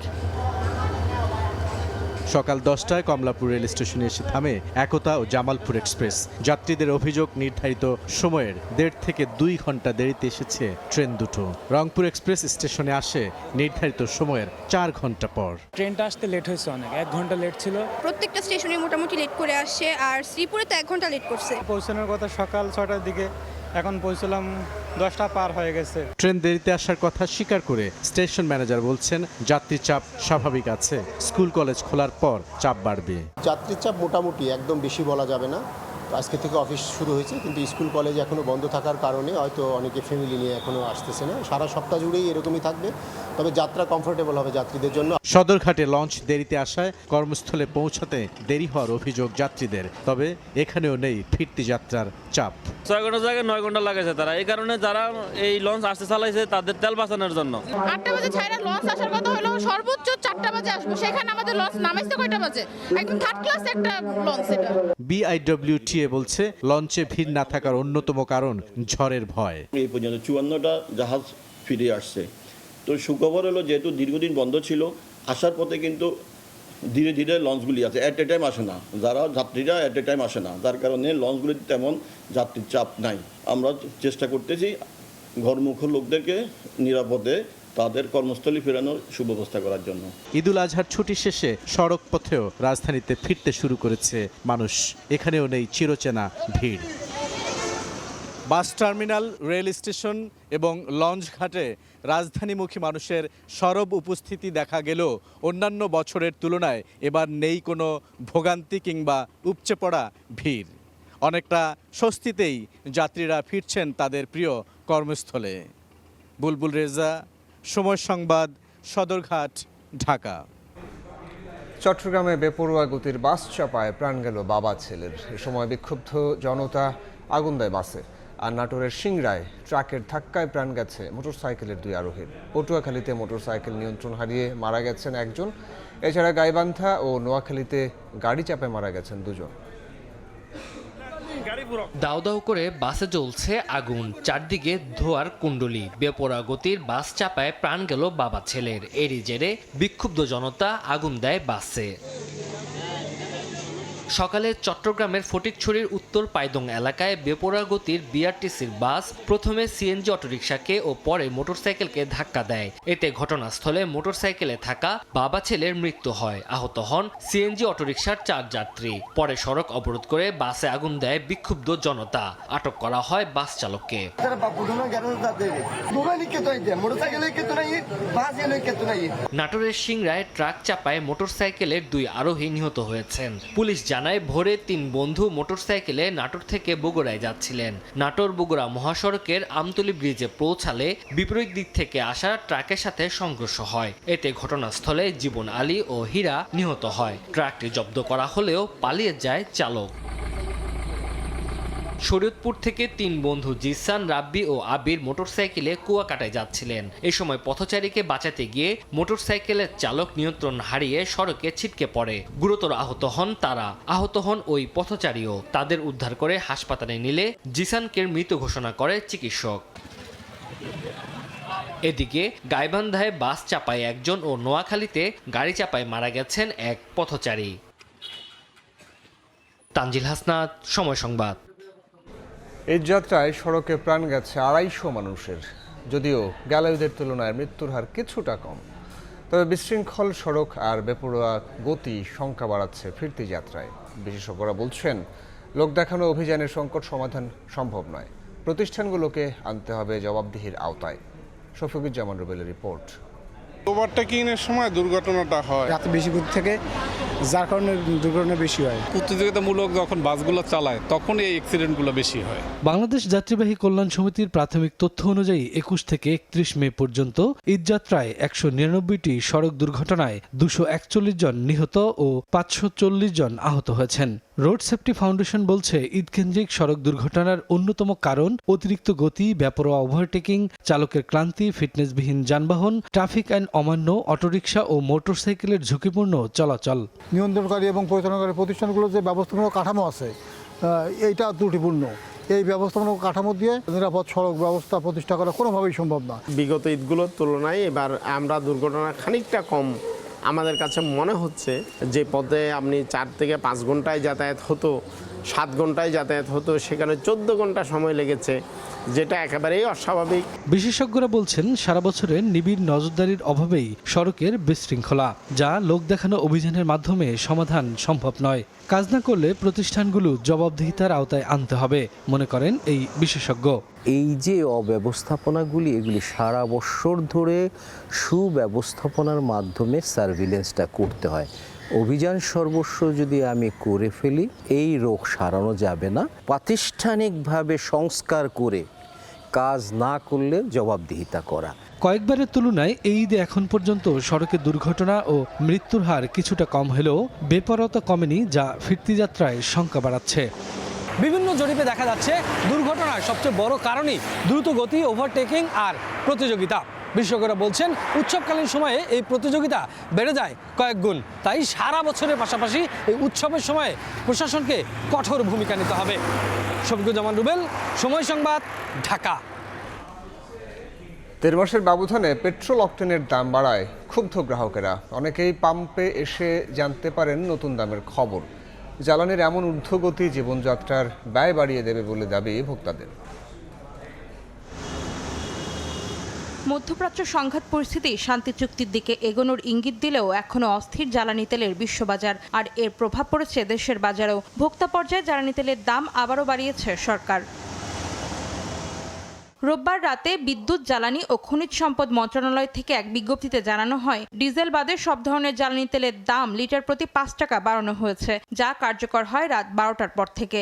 সকাল 10টায় কমলাপুর রেল স্টেশনে এসে থামে একতা ও জামালপুর এক্সপ্রেস। যাত্রীদের অভিযোগ, নির্ধারিত সময়ের 1.5 থেকে 2 ঘন্টা দেরিতে এসেছে ট্রেন দুটো। রংপুর এক্সপ্রেস স্টেশনে আসে নির্ধারিত সময়ের 4 ঘন্টা পর। ট্রেনটা আসতে লেট হয়েছে, অনেক 1 ঘন্টা লেট ছিল। প্রত্যেকটা স্টেশনে মোটামুটি লেট করে আসছে, আর শ্রীপুরে তো 1 ঘন্টা লেট করছে। পৌঁছানোর কথা সকাল 6টার দিকে, এখন পৌঁছলাম 10টা পার হয়ে গেছে। ট্রেন দেরিতে আসার কথা স্বীকার করে স্টেশন ম্যানেজার বলছেন, যাত্রী চাপ স্বাভাবিক আছে, স্কুল কলেজ খোলার পর চাপ বাড়বে। যাত্রীর চাপ মোটামুটি, একদম বেশি বলা যাবে না। আজকে থেকে অফিস শুরু হয়েছে, কিন্তু স্কুল কলেজ এখনো বন্ধ থাকার কারণে হয়তো অনেকে ফ্যামিলি নিয়ে এখনো আসতেছে না। সারা সপ্তাহ জুড়েই এরকমই থাকবে, তবে যাত্রা কমফোর্টেবল হবে যাত্রীদের জন্য। সদরঘাটে লঞ্চ দেরিতে আসায় কর্মস্থলে পৌঁছাতে দেরি হওয়ার অভিযোগ যাত্রীদের, তবে এখানেও নেই ফিরতি যাত্রার চাপ। 6 ঘন্টা জায়গায় 9 ঘন্টা লাগাইছে তারা, এই কারণে যারা এই লঞ্চ আসতে চালাইছে তাদের তেল বাঁচানোর জন্য। 8টা বাজে ছাইরা লঞ্চ আসার কথা হলো সর্বোচ্চ 4টা বাজে আসবো, সেখানে আমাদের লঞ্চ নামাইছে কয়টা বাজে? একদম থার্ড ক্লাস একটা লঞ্চ এটা। BIWTA বলছে, লঞ্চে ভিড় না থাকার অন্যতম কারণ ঝড়ের ভয়। এই পর্যন্ত 54টা জাহাজ ফিরে আসছে। তো সুখবর হলো, যেহেতু দীর্ঘদিন বন্ধ ছিল, আসার পথে কিন্তু ধীরে ধীরে লঞ্চগুলি আছে, অ্যাট এ টাইম আসে না, যারা যাত্রীরা অ্যাট এ টাইম আসে না, যার কারণে লঞ্চগুলিতে তেমন যাত্রীর চাপ নাই। আমরা চেষ্টা করতেছি ঘরমুখ লোকদেরকে নিরাপদে তাদের কর্মস্থলে ফেরানোর সুব্যবস্থা করার জন্য। ঈদুল আজহার ছুটি শেষে সড়ক পথেও রাজধানীতে ফিরতে শুরু করেছে মানুষ। এখানেও নেই চিরচেনা ভিড়। বাস টার্মিনাল, রেল স্টেশন এবং লঞ্চ ঘাটে রাজধানীমুখী মানুষের সরব উপস্থিতি দেখা গেলেও অন্যান্য বছরের তুলনায় এবার নেই কোনো ভোগান্তি কিংবা উপচে পড়া ভিড়। অনেকটা স্বস্তিতেই যাত্রীরা ফিরছেন তাদের প্রিয় কর্মস্থলে। বুলবুল রেজা, সময় সংবাদ, সদরঘাট, ঢাকা। চট্টগ্রামে বেপরোয়া গতির বাস চাপায় প্রাণ গেল বাবা ছেলের। এ সময় বিক্ষুব্ধ জনতা আগুন দেয় বাসে। আর নাটোরের সিংড়ায় ট্রাকের ধাক্কায় প্রাণ গেছে মোটরসাইকেলের 2 আরোহীর। পটুয়াখালীতে মোটরসাইকেল নিয়ন্ত্রণ হারিয়ে মারা গেছেন একজন। এছাড়া গাইবান্ধা ও নোয়াখালীতে গাড়ি চাপে মারা গেছেন 2 জন। দাউ দাউ করে বাসে জ্বলছে আগুন, চারদিকে ধোঁয়ার কুণ্ডলী। বেপরোয়া গতির বাস চাপায় প্রাণ গেল বাবা ছেলের। এরই জেরে বিক্ষুব্ধ জনতা আগুন দেয় বাসে। সকালে চট্টগ্রামের ফটিকছড়ির উত্তর পাইদং এলাকায় বেপরোয়া গতির বিআরটিসির বাস প্রথমে সিএনজি অটোরিকশাকে ও পরে মোটরসাইকেলকে ধাক্কা দেয়। এতে ঘটনাস্থলে মোটরসাইকেলে থাকা বাবা ছেলের মৃত্যু হয়। আহত হন সিএনজি অটোরিকশার 4 যাত্রী। পরে সড়ক অবরোধ করে বাসে আগুন দেয় বিক্ষুব্ধ জনতা। আটক করা হয় বাস চালককে। নাটোরের সিংড়ায় ট্রাক চাপায় মোটরসাইকেলের 2 আরোহী নিহত হয়েছেন। পুলিশ জানায় ভোরে 3 বন্ধু মোটরসাইকেলে নাটোর থেকে বগুড়ায় যাচ্ছিলেন। নাটোর বগুড়া মহাসড়কের আমতলী ব্রিজে পৌঁছালে বিপরীত দিক থেকে আসা ট্রাকের সাথে সংঘর্ষ হয়। এতে ঘটনাস্থলে জীবন আলী ও হীরা নিহত হয়। ট্রাকটি জব্দ করা হলেও পালিয়ে যায় চালক। শরীয়তপুর থেকে 3 বন্ধু জিসান, রাব্বি ও আবির মোটরসাইকেলে কুয়াকাটায় যাচ্ছিলেন। এই সময় পথচারীকে বাঁচাতে গিয়ে মোটরসাইকেলের চালক নিয়ন্ত্রণ হারিয়ে সড়কে ছিটকে পড়ে। গুরুতর আহত হন তারা। আহত হন ওই পথচারীও। তাদের উদ্ধার করে হাসপাতালে নিলে জিসানকে মৃত ঘোষণা করে চিকিৎসক। এদিকে গাইবান্ধায় বাস চাপায় একজন ও নোয়াখালীতে গাড়ি চাপায় মারা গেছেন এক পথচারী। তানজিল হাসনাত, সময় সংবাদ। এই যাত্রায় সড়কে প্রাণ গেছে 250 মানুষের। যদিও গেল ঈদের তুলনায় মৃত্যুর হার কিছুটা কম, তবে বিশৃঙ্খল সড়ক আর বেপরোয়া গতি শঙ্কা বাড়াচ্ছে ফিরতি যাত্রায়। বিশেষজ্ঞরা বলছেন, লোক দেখানো অভিযানের সংকট সমাধান সম্ভব নয়। প্রতিষ্ঠানগুলোকে আনতে হবে জবাবদিহির আওতায়। শফিকুজ্জামান রুবেলের রিপোর্ট। ওভারটেকিংয়ের সময় দুর্ঘটনাটা হয় রাতে বেশি গতি থেকে, যার কারণে দুর্ঘটনা বেশি হয়। প্রতিযোগিতামূলক যখন বাসগুলো চালায় তখন এই অ্যাক্সিডেন্টগুলো বেশি হয়। বাংলাদেশ যাত্রীবাহী কল্যাণ সমিতির প্রাথমিক তথ্য অনুযায়ী 21 থেকে 31 মে পর্যন্ত ঈদযাত্রায় 199টি সড়ক দুর্ঘটনায় 241 জন নিহত ও 540 জন আহত হয়েছেন। রোড সেফটি ফাউন্ডেশন বলছে, ঈদকেন্দ্রিক সড়ক দুর্ঘটনার অন্যতম কারণ অতিরিক্ত গতি, বেপরোয়া ওভারটেকিং, চালকের ক্লান্তি, ফিটনেসবিহীন যানবাহন, ট্রাফিক আইন অমান্য, অটোরিকশা ও মোটরসাইকেলের ঝুঁকিপূর্ণ চলাচল। নিয়ন্ত্রণকারী এবং পরিচালনাকারী প্রতিষ্ঠানগুলোর যে ব্যবস্থাপনা কাঠামো আছে, এইটা ত্রুটিপূর্ণ। এই ব্যবস্থাপনা কাঠামো দিয়ে নিরাপদ সড়ক ব্যবস্থা প্রতিষ্ঠা করা কোনোভাবেই সম্ভব না। বিগত ঈদগুলোর তুলনায় এবার আমরা দুর্ঘটনা খানিকটা কম আমাদের কাছে মনে হচ্ছে। যে পথে আপনি 4 থেকে 5 ঘন্টায় যাতায়াত হতো, 7 ঘন্টায় যাতায়াত হতো, সেখানে 14 ঘন্টা সময় লেগেছে, যেটা একেবারেই অস্বাভাবিক। বিশেষজ্ঞরা বলছেন, সারা বছরের নিবিড় নজরদারির অভাবেই সড়কের বিশৃঙ্খলা, যা লোক দেখানো অভিযানের মাধ্যমে সমাধান সম্ভব নয়। কাজ না করলে প্রতিষ্ঠানগুলো জবাবদিহিতার আওতায় আনতে হবে, মনে করেন এই বিশেষজ্ঞ। এই যে অব্যবস্থাপনাগুলি, এগুলি সারা বছর ধরে সুব্যবস্থাপনার মাধ্যমে সার্ভিলেন্সটা করতে হয়। অভিযান সর্বস্ব যদি আমি করে ফেলি, এই রোগ সারানো যাবে না। প্রাতিষ্ঠানিকভাবে সংস্কার করে কাজ না করলে জবাবদিহিতা করা। কয়েকবারের তুলনায় এই ঈদে এখন পর্যন্ত সড়কে দুর্ঘটনা ও মৃত্যুর হার কিছুটা কম হলেও বেপরোয়াতা কমেনি, যা ফিরতি যাত্রায় শঙ্কা বাড়াচ্ছে। বিভিন্ন জরিপে দেখা যাচ্ছে, দুর্ঘটনার সবচেয়ে বড় কারণই দ্রুত গতি, ওভারটেকিং আর প্রতিযোগিতা। বিশেষজ্ঞরা বলছেন, উৎসবকালীন সময়ে এই প্রতিযোগিতা বেড়ে যায় কয়েক গুণ। তাই সারা বছরের পাশাপাশি এই উৎসবের সময়ে প্রশাসনকে কঠোর ভূমিকা নিতে হবে। শফিকুজ্জামান রুবেল, সময় সংবাদ, ঢাকা। 13 মাসের ব্যবধানে পেট্রোল অকটেনের দাম বাড়ায় ক্ষুব্ধ গ্রাহকেরা। অনেকেই পাম্পে এসে জানতে পারেন নতুন দামের খবর। জ্বালানির এমন ঊর্ধ্বগতি জীবনযাত্রার ব্যয় বাড়িয়ে দেবে বলে দাবি ভোক্তাদের। মধ্যপ্রাচ্য সংঘাত পরিস্থিতি শান্তি চুক্তির দিকে এগোনোর ইঙ্গিত দিলেও এখনও অস্থির জ্বালানি তেলের বিশ্ববাজার, আর এর প্রভাব পড়েছে দেশের বাজারেও। ভোক্তা পর্যায়ে জ্বালানি তেলের দাম আবারও বাড়িয়েছে সরকার। রোববার রাতে বিদ্যুৎ, জ্বালানি ও খনিজ সম্পদ মন্ত্রণালয় থেকে এক বিজ্ঞপ্তিতে জানানো হয়, ডিজেল বাদে সব ধরনের জ্বালানি তেলের দাম লিটার প্রতি 5 টাকা বাড়ানো হয়েছে, যা কার্যকর হয় রাত 12টার পর থেকে।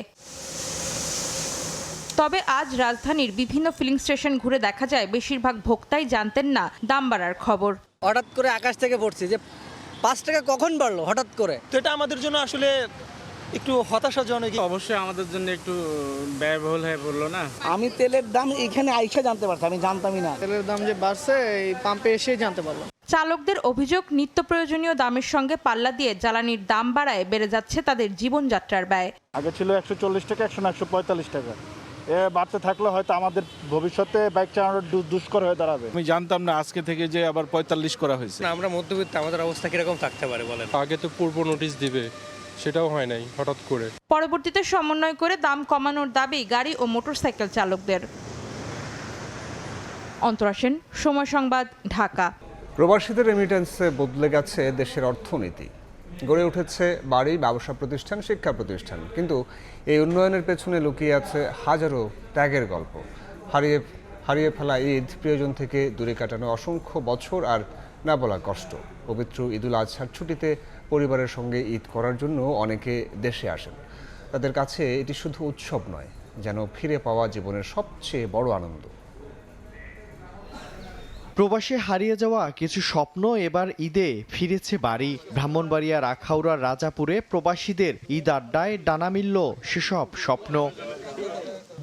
তবে আজ রাজধানীর বিভিন্ন ফিলিং স্টেশন ঘুরে দেখা যায়, বেশিরভাগ ভোক্তাই জানতেন না দাম বাড়ার খবর। হঠাৎ করে আকাশ থেকে পড়ছে যে 5 টাকা কখন বাড়লো হঠাৎ করে? তো এটা আমাদের জন্য আসলে একটু হতাশাজনক। অবশ্যই আমাদের জন্য একটু ব্যয়বহুল হয়ে পড়লো না। আমি তেলের দাম এখানে আইসা জানতে পারতাম, আমি জানতামই না। তেলের দাম যে বাড়ছে এই পাম্পে এসেই জানতে পারলাম। চালকদের অভিযোগ, নিত্য প্রয়োজনীয় দামের সঙ্গে পাল্লা দিয়ে জ্বালানির দাম বাড়ায় বেড়ে যাচ্ছে তাদের জীবনযাত্রার ব্যয়। আগে ছিল 140 টাকা, এখন 145 টাকা। এ বাড়তে থাকলে হয়তো আমাদের ভবিষ্যতে বাইক চালানো দুষ্কর হয়ে দাঁড়াবে। আমি জানতাম না আজকে থেকে যে আবার 45 করা হয়েছে। আমরা মধ্যবিত্ত, আমাদের অবস্থা কিরকম থাকতে পারে বলেন? আগে তো পূর্ব নোটিশ দিবে, সেটাও হয় নাই, হঠাৎ করে। পরবর্তীতে সমন্বয় করে দাম কমানোর দাবি গাড়ি ও মোটরসাইকেল চালকদের। অন্তরা সেন, সময় সংবাদ, ঢাকা। প্রবাসীদের রেমিটেন্সে বদলে গেছে দেশের অর্থনীতি। গড়ে উঠেছে বাড়ি, ব্যবসা প্রতিষ্ঠান, শিক্ষা প্রতিষ্ঠান, কিন্তু এই উন্নয়নের পেছনে লুকিয়ে আছে হাজারো ত্যাগের গল্প। হারিয়ে ফেলা ঈদ, প্রিয়জন থেকে দূরে কাটানো অসংখ্য বছর, আর না বলা কষ্ট। পবিত্র ঈদুল আজহার ছুটিতে পরিবারের সঙ্গে ঈদ করার জন্য অনেকে দেশে আসেন। তাদের কাছে এটি শুধু উৎসব নয়, যেন ফিরে পাওয়া জীবনের সবচেয়ে বড় আনন্দ। প্রবাসে হারিয়ে যাওয়া কিছু স্বপ্ন এবার ঈদে ফিরেছে বাড়ি। ব্রাহ্মণবাড়িয়ার আখাউড়ার রাজাপুরে প্রবাসীদের ঈদ আড্ডায় ডানা মিলল সেসব স্বপ্ন।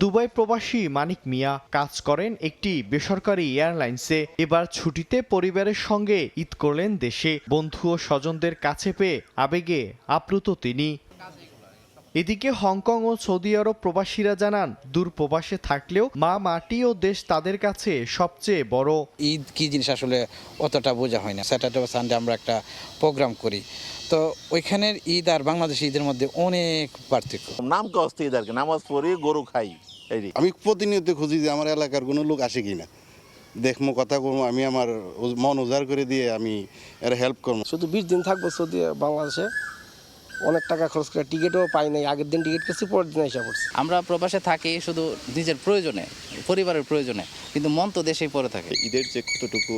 দুবাই প্রবাসী মানিক মিয়া কাজ করেন একটি বেসরকারি এয়ারলাইন্সে। এবার ছুটিতে পরিবারের সঙ্গে ঈদ করলেন দেশে। বন্ধু ও স্বজনদের কাছে পেয়ে আবেগে আপ্লুত তিনি। এদিকে হংকং ও সৌদি আরব প্রবাসীরা জানান, দূর প্রবাসে থাকলেও মা মাটি ও দেশ তাদের কাছে সবচেয়ে বড়। ঈদ কি জিনিস আসলে অতটা বোঝা হয় না। স্যাটারডে বা সানডে আমরা একটা প্রোগ্রাম করি, তো ওইখানের ঈদ আর বাংলাদেশের ঈদের মধ্যে অনেক পার্থক্য। নাম কষ্ট ঈদ আর কি, নামাজ পড়ি, গরু খাই। আমি প্রতিনিয়ত খুঁজি যে আমার এলাকার কোনো লোক আসে কিনা, দেখবো, কথা বলবো, আমি আমার মন উজাড় করে দিয়ে আমি এর হেল্প করবো। শুধু 20 দিন থাকবো সৌদি বাংলাদেশে, অনেক টাকা খরচ করে, টিকিটও পাই নাই। আগের দিন টিকিট কেছি, পরের দিন এসে পড়ছি। আমরা প্রবাসে থাকি শুধু নিজের প্রয়োজনে, পরিবারের প্রয়োজনে, কিন্তু মন তো দেশেই পড়ে থাকে। ঈদের যে কতটুকু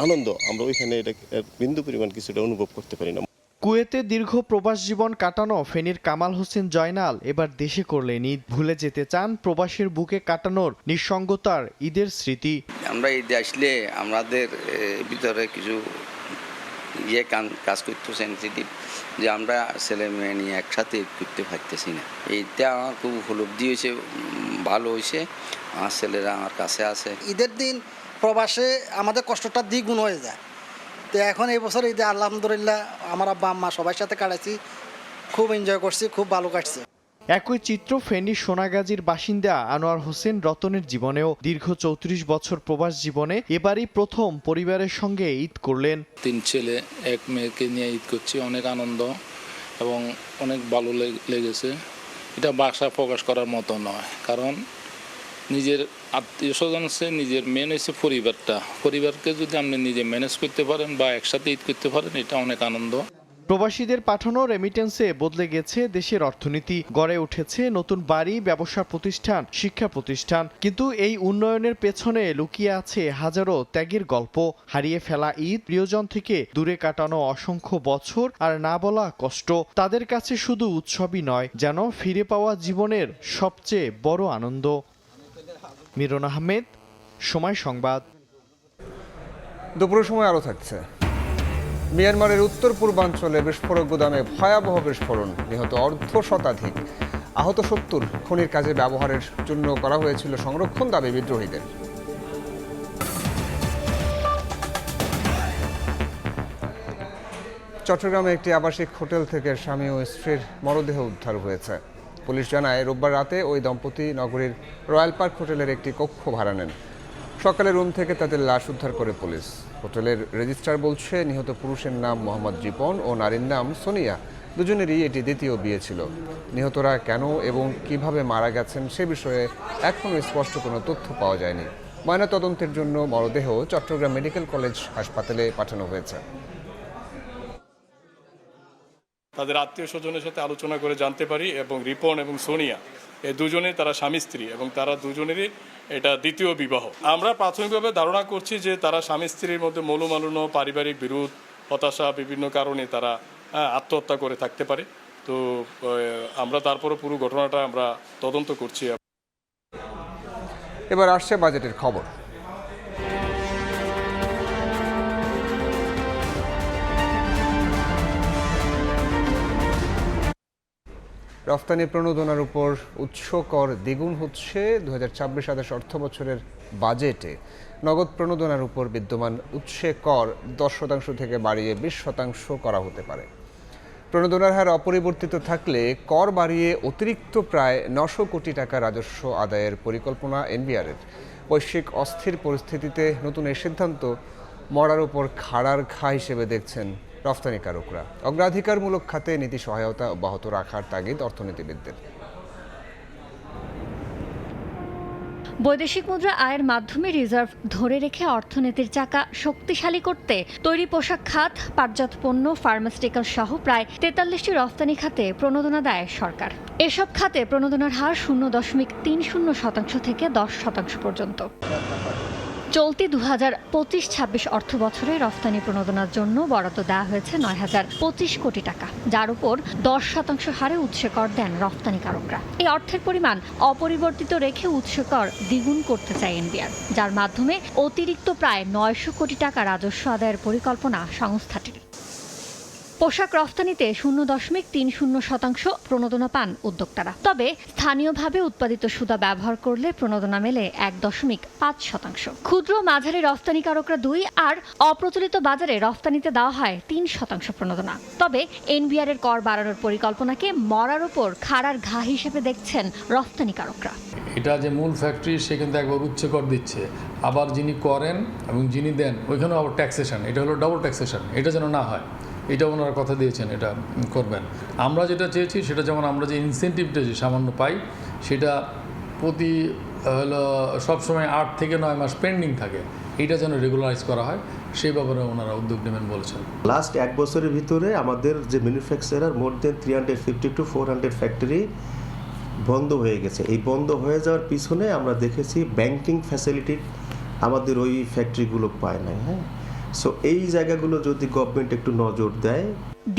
আনন্দ আমরা ওইখানে এটা বিন্দু পরিমাণ কিছুটা অনুভব করতে পারি না। কুয়েতে দীর্ঘ প্রবাস জীবন কাটানো ফেনীর কামাল হোসেন জয়নাল এবার দেশে করলেন ঈদ। ভুলে যেতে চান প্রবাসের বুকে কাটানোর নিঃসঙ্গতার ঈদের স্মৃতি। আমরা ঈদে আসলে আমাদের ভিতরে কিছু কাজ করতে সেন্সিটিভ, যে আমরা ছেলে মেয়ে নিয়ে একসাথে করতে পারতেছি না। এইটা আমার খুব উপলব্ধি হয়েছে, ভালো হয়েছে। আমার ছেলেরা আমার কাছে আছে। ঈদের দিন প্রবাসে আমাদের কষ্টটা দ্বিগুণ হয়ে যায়। তো এখন এই বছর ঈদে আলহামদুলিল্লাহ আমার আব্বা আম্মা সবার সাথে কাটাইছি, খুব এনজয় করছি, খুব ভালো কাটছে। একই চিত্র ফেনীর সোনাগাজীর বাসিন্দা আনোয়ার হোসেন রতনের জীবনেও। দীর্ঘ 34 বছর প্রবাস জীবনে এবারই প্রথম পরিবারের সঙ্গে ঈদ করলেন। 3 ছেলে 1 মেয়েকে নিয়ে ঈদ করছি, অনেক আনন্দ এবং অনেক ভালো লেগেছে। এটা ভাষা প্রকাশ করার মতো নয়, কারণ নিজের আত্মীয় স্বজন আছে, নিজের মেন হচ্ছে পরিবারকে যদি আপনি নিজে ম্যানেজ করতে পারেন বা একসাথে ঈদ করতে পারেন, এটা অনেক আনন্দ। প্রবাসীদের পাঠানো রেমিটেন্সে বদলে গেছে দেশের অর্থনীতি। গড়ে উঠেছে নতুন বাড়ি, ব্যবসা প্রতিষ্ঠান, শিক্ষা প্রতিষ্ঠান, কিন্তু এই উন্নয়নের পেছনে লুকিয়ে আছে হাজারো ত্যাগের গল্প। হারিয়ে ফেলা ঈদ, প্রিয়জন থেকে দূরে কাটানো অসংখ্য বছর, আর না বলা কষ্ট। তাদের কাছে শুধু উৎসবই নয়, যেন ফিরে পাওয়া জীবনের সবচেয়ে বড় আনন্দ। মিরন আহমেদ, সময় সংবাদ। দুপুরের সময় আরও থাকছে। মিয়ানমারের উত্তর পূর্বাঞ্চলে বিস্ফোরক গুদামে ভয়াবহ বিস্ফোরণ, নিহত 1/2 শতাধিক, আহত 70। খনির কাজে ব্যবহারের জন্য করা হয়েছিল সংরক্ষণ, দাবি বিদ্রোহীদের। চট্টগ্রামে একটি আবাসিক হোটেল থেকে স্বামী ও স্ত্রীর মরদেহ উদ্ধার হয়েছে। পুলিশ জানায়, রোববার রাতে ওই দম্পতি নগরীর রয়্যাল পার্ক হোটেলের একটি কক্ষ ভাড়া নেন। সকালে রুম থেকে তাদের লাশ উদ্ধার করে পুলিশ। হোটেলের রেজিস্ট্রার বলছে, নিহত পুরুষের নাম মোহাম্মদ রিপন ও নারীর নাম সোনিয়া। দুজনেরই এটি দ্বিতীয় বিয়ে ছিল। নিহতরা কেন এবং কিভাবে মারা গেছেন সে বিষয়ে এখনও স্পষ্ট কোনো তথ্য পাওয়া যায়নি। ময়নাতদন্তের জন্য মরদেহ চট্টগ্রাম মেডিকেল কলেজ হাসপাতালে পাঠানো হয়েছে। তাদের আত্মীয় স্বজনের সাথে আলোচনা করে জানতে পারি, এবং রিপন এবং সোনিয়া এই দুজনে তারা স্বামী স্ত্রী, এবং তারা দুজনেরই এটা দ্বিতীয় বিবাহ। আমরা প্রাথমিকভাবে ধারণা করছি যে তারা স্বামী স্ত্রীর মধ্যে মৌলমালিন্য, পারিবারিক বিরোধ, হতাশা, বিভিন্ন কারণে তারা আত্মহত্যা করে থাকতে পারে। তো আমরা তারপরে পুরো ঘটনাটা আমরা তদন্ত করছি। এবার আসছে বাজেটের খবর। রফতানি প্রণোদনার উপর উৎস কর দ্বিগুণ হচ্ছে। 2026-27 অর্থ বছরের বাজেটে নগদ প্রণোদনার উপর বিদ্যমান উৎসে কর 10% থেকে বাড়িয়ে 20% করা হতে পারে। প্রণোদনার হার অপরিবর্তিত থাকলে কর বাড়িয়ে অতিরিক্ত প্রায় 900 কোটি টাকা রাজস্ব আদায়ের পরিকল্পনা এনবিআরের। বৈশ্বিক অস্থির পরিস্থিতিতে নতুন এই সিদ্ধান্ত মরার উপর খাড়ার ঘা হিসেবে দেখছেন রফতানিকারকরা। অগ্রাধিকারমূলক খাতে নীতি সহায়তা অব্যাহত রাখার তাগিদ অর্থনীতিবিদদের। বৈদেশিক মুদ্রা আয়ের মাধ্যমে রিজার্ভ ধরে রেখে অর্থনীতির চাকা শক্তিশালী করতে তৈরি পোশাক খাত, পাটজাত পণ্য, ফার্মাসিউটিক্যাল সহ প্রায় 43টি রফতানি খাতে প্রণোদনা দেয় সরকার। এসব খাতে প্রণোদনার হার 0.30% থেকে 10% পর্যন্ত। চলতি 2025-26 অর্থ বছরে রফতানি প্রণোদনার জন্য বরাদ্দ দেওয়া হয়েছে 9,025 কোটি টাকা, যার উপর 10% হারে উৎসে কর দেন রফতানিকারকরা। এই অর্থের পরিমাণ অপরিবর্তিত রেখে উৎসে কর দ্বিগুণ করতে চায় এনবিআর, যার মাধ্যমে অতিরিক্ত প্রায় 900 কোটি টাকা রাজস্ব আদায়ের পরিকল্পনা সংস্থাটির। পোশাক রফতানিতে 0.30% প্রণোদনা পান উদ্যোক্তারা। তবে স্থানীয়ভাবে উৎপাদিত সুতা ব্যবহার করলে প্রণোদনা মেলে 1.5%। ক্ষুদ্র মাঝারি রফতানিকারকরা 2 আর অপ্রচলিত বাজারে রফতানিতে দেওয়া হয় 3% প্রণোদনা। তবে এনবিআর এর কর বাড়ানোর পরিকল্পনাকে মরার উপর খাড়ার ঘা হিসেবে দেখছেন রফতানিকারকরা। এটা যে মূল ফ্যাক্টরি সে কিন্তু একবার উচ্চ কর দিচ্ছে, আবার যিনি করেন এবং যিনি দেন ওইখানেও আবার ট্যাক্সেশন, এটা হলো ডবল ট্যাক্সেশন, এটা যেন না হয়, এটা ওনারা কথা দিয়েছেন এটা করবেন। আমরা যেটা চেয়েছি সেটা যেমন আমরা যে ইনসেন্টিভটা যে সামান্য পাই সেটা প্রতি হলো সবসময় 8 থেকে 9 মাস পেন্ডিং থাকে, এটা যেন রেগুলারাইজ করা হয় সেই ব্যাপারে ওনারা উদ্যোগ নেবেন বলেছেন। লাস্ট 1 বছরের ভিতরে আমাদের যে manufacturer more than 350 to 400 factory বন্ধ হয়ে গেছে। এই বন্ধ হয়ে যাওয়ার পিছনে আমরা দেখেছি ব্যাংকিং ফ্যাসিলিটি আমাদের ওই ফ্যাক্টরিগুলো পায় নাই। হ্যাঁ, সো এই জায়গাগুলো যদি গভর্নমেন্ট একটু নজর দেয়।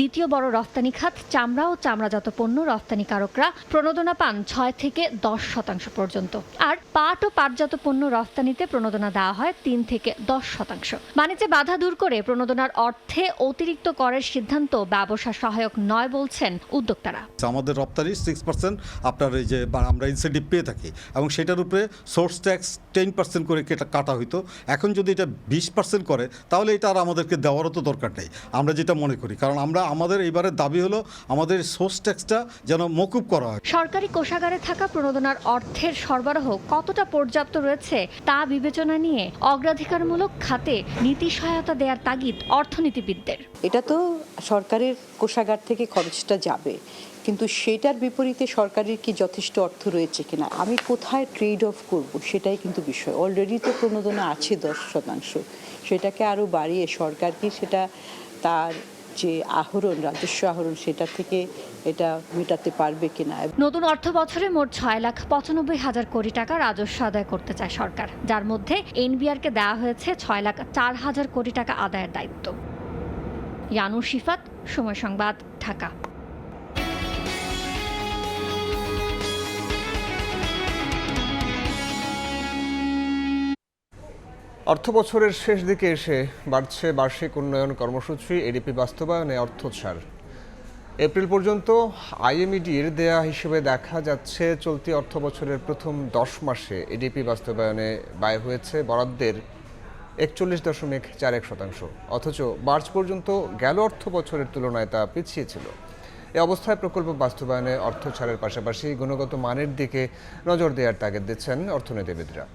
দ্বিতীয় বড় রফতানি খাত চামড়া ও চামড়াজাত পণ্য রফতানিকারকরা প্রণোদনা পান 6 থেকে 10% পর্যন্ত, আর পাট ও পাটজাত পণ্য রফতানিতে প্রণোদনা দেওয়া হয় 3 থেকে 10%। বাণিজ্যে বাধা দূর করে প্রণোদনার অর্থে অতিরিক্ত করের সিদ্ধান্ত ব্যবসা সহায়ক নয় বলছেন উদ্যোক্তারা। আমাদের রপ্তানি 6% আপনার এই যে আমরা ইনসেন্টিভ পেয়ে থাকি এবং সেটার উপরে সোর্স ট্যাক্স 10% করে কাটা হইতো। এখন যদি এটা 20% করে তাহলে এটা আর আমাদেরকে দেওয়ারও তো দরকার নেই, আমরা যেটা মনে করি। কারণ আমাদের এইবারের দাবি হলো আমাদের সোর্স ট্যাক্সটা যেন মকুব করা হয়। সরকারি কোষাগারে থাকা প্রণোদনার অর্থের সরবরাহ কতটা পর্যাপ্ত রয়েছে তা বিবেচনা নিয়ে অগ্রাধিকারমূলক খাতে নীতি সহায়তা দেওয়ার তাগিদ অর্থনীতিবিদদের। এটা তো সরকারের কোষাগার থেকে খরচটা যাবে, কিন্তু সেটার বিপরীতে সরকারের কি যথেষ্ট অর্থ রয়েছে কিনা, আমি কোথায় ট্রেড অফ করব সেটাই কিন্তু বিষয়। অলরেডি তো প্রণোদনা আছে 10%, সেটাকে আরও বাড়িয়ে সরকার কি সেটা তার যে আহরণ, রাজস্ব আহরণ, সেটা থেকে এটা মেটাতে পারবে কিনা। নতুন অর্থ বছরে মোট 6,95,000 কোটি টাকা রাজস্ব আদায় করতে চায় সরকার, যার মধ্যে এনবিআরকে দেওয়া হয়েছে 6,04,000 কোটি টাকা আদায়ের দায়িত্ব। ইয়ানুর শিফাত, সময় সংবাদ, ঢাকা। অর্থ বছরের শেষ দিকে এসে বাড়ছে বার্ষিক উন্নয়ন কর্মসূচি এডিপি বাস্তবায়নে অর্থ ছাড়। এপ্রিল পর্যন্ত আইএমইডির দেয়া হিসেবে দেখা যাচ্ছে চলতি অর্থ বছরের প্রথম 10 মাসে এডিপি বাস্তবায়নে ব্যয় হয়েছে বরাদ্দের 41.41%, অথচ মার্চ পর্যন্ত গেল অর্থ বছরের তুলনায় তা পিছিয়ে ছিল। এ অবস্থায় প্রকল্প বাস্তবায়নে অর্থ ছাড়ের পাশাপাশি গুণগত মানের দিকে নজর দেওয়ার তাগিদ দিচ্ছেন অর্থনীতিবিদরা।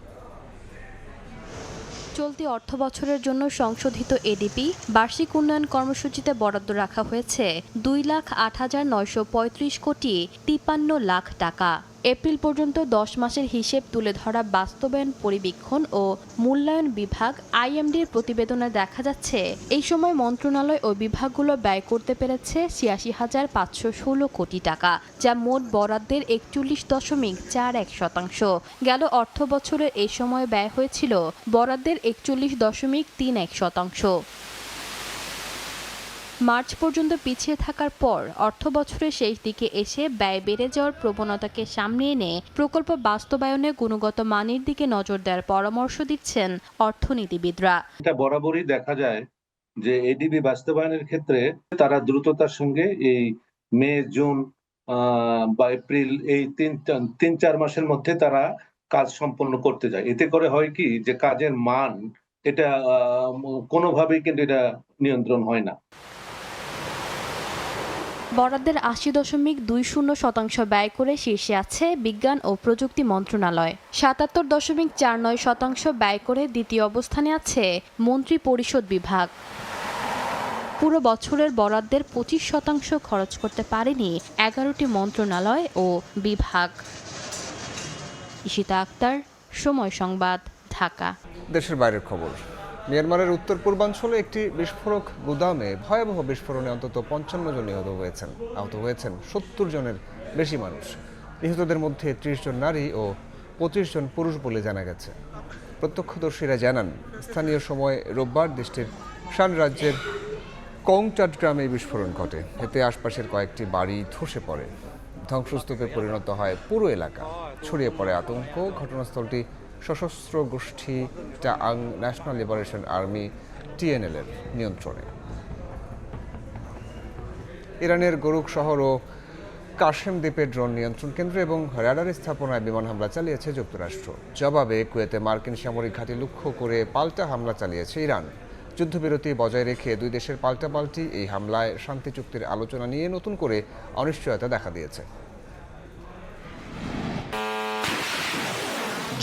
চলতি অর্থ বছরের জন্য সংশোধিত এডিপি বার্ষিক উন্নয়ন কর্মসূচিতে বরাদ্দ রাখা হয়েছে 2,08,935 কোটি 53 লাখ টাকা। এপ্রিল পর্যন্ত 10 মাসের হিসেব তুলে ধরা বাস্তবায়ন পরিবীক্ষণ ও মূল্যায়ন বিভাগ আইএমডির প্রতিবেদনে দেখা যাচ্ছে এই সময় মন্ত্রণালয় ও বিভাগগুলো ব্যয় করতে পেরেছে 86,516 কোটি টাকা, যা মোট বরাদ্দের 41.41%। গেল অর্থ বছরের এই সময় ব্যয় হয়েছিল বরাদ্দের 41.31%। মার্চ পর্যন্ত পিছিয়ে থাকার পর অর্থ বছরের শেষ দিকে এসে ব্যয় বেড়ে যাওয়ার প্রবণতাকে সামনে এনে প্রকল্প বাস্তবায়নে গুণগত মানের দিকে নজর দেওয়ার পরামর্শ দিচ্ছেন অর্থনীতিবিদরা। এটা বরাবরই দেখা যায় যে এডিবি বাস্তবায়নের ক্ষেত্রে তারা দ্রুততার সঙ্গে এই মে জুন বা এপ্রিল এই 3-4 মাসের মধ্যে তারা কাজ সম্পন্ন করতে যায়। এতে করে হয় কি যে কাজের মান এটা কোনোভাবেই কিন্তু এটা নিয়ন্ত্রণ হয় না। বরাদ্দের ৮০.২০% ব্যয় করে শীর্ষে আছে বিজ্ঞান ও প্রযুক্তি মন্ত্রণালয়, ৭৭.৪৯% ব্যয় করে দ্বিতীয় অবস্থানে আছে মন্ত্রী পরিষদ বিভাগ। পুরো বছরের বরাদ্দের 25% খরচ করতে পারেনি 11টি মন্ত্রণালয় ও বিভাগ। ঈশিতা আক্তার, সময় সংবাদ, ঢাকা। দেশের বাইরের খবর। মিয়ানমারের উত্তর পূর্বাঞ্চলে একটি বিস্ফোরক গুদামে ভয়াবহ বিস্ফোরণে অন্তত 55 জন আহত হয়েছেন 70 জনের বেশি মানুষ। নিহতদের মধ্যে 30 জন নারী ও 25 জন পুরুষ বলে জানা গেছে। প্রত্যক্ষদর্শীরা জানান, স্থানীয় সময় রোববার দেশটির শান রাজ্যের কংটাট গ্রামে বিস্ফোরণ ঘটে। এতে আশপাশের কয়েকটি বাড়ি ধসে পড়ে, ধ্বংসস্তূপে পরিণত হয় পুরো এলাকা। ছড়িয়ে পড়ে আতঙ্ক। ঘটনাস্থলটি সশস্ত্র গোষ্ঠী টাআং ন্যাশনাল লিবারেশন আর্মি TNL এর নিয়ন্ত্রণে। ইরানের গোরুক শহর ও কাশেম দ্বীপের ড্রোন নিয়ন্ত্রণ কেন্দ্র এবং র্যাডার স্থাপনায় বিমান হামলা চালিয়েছে যুক্তরাষ্ট্র। জবাবে কুয়েতে মার্কিন সামরিক ঘাঁটি লক্ষ্য করে পাল্টা হামলা চালিয়েছে ইরান। যুদ্ধবিরতি বজায় রেখে দুই দেশের পাল্টাপাল্টি এই হামলায় শান্তি চুক্তির আলোচনা নিয়ে নতুন করে অনিশ্চয়তা দেখা দিয়েছে।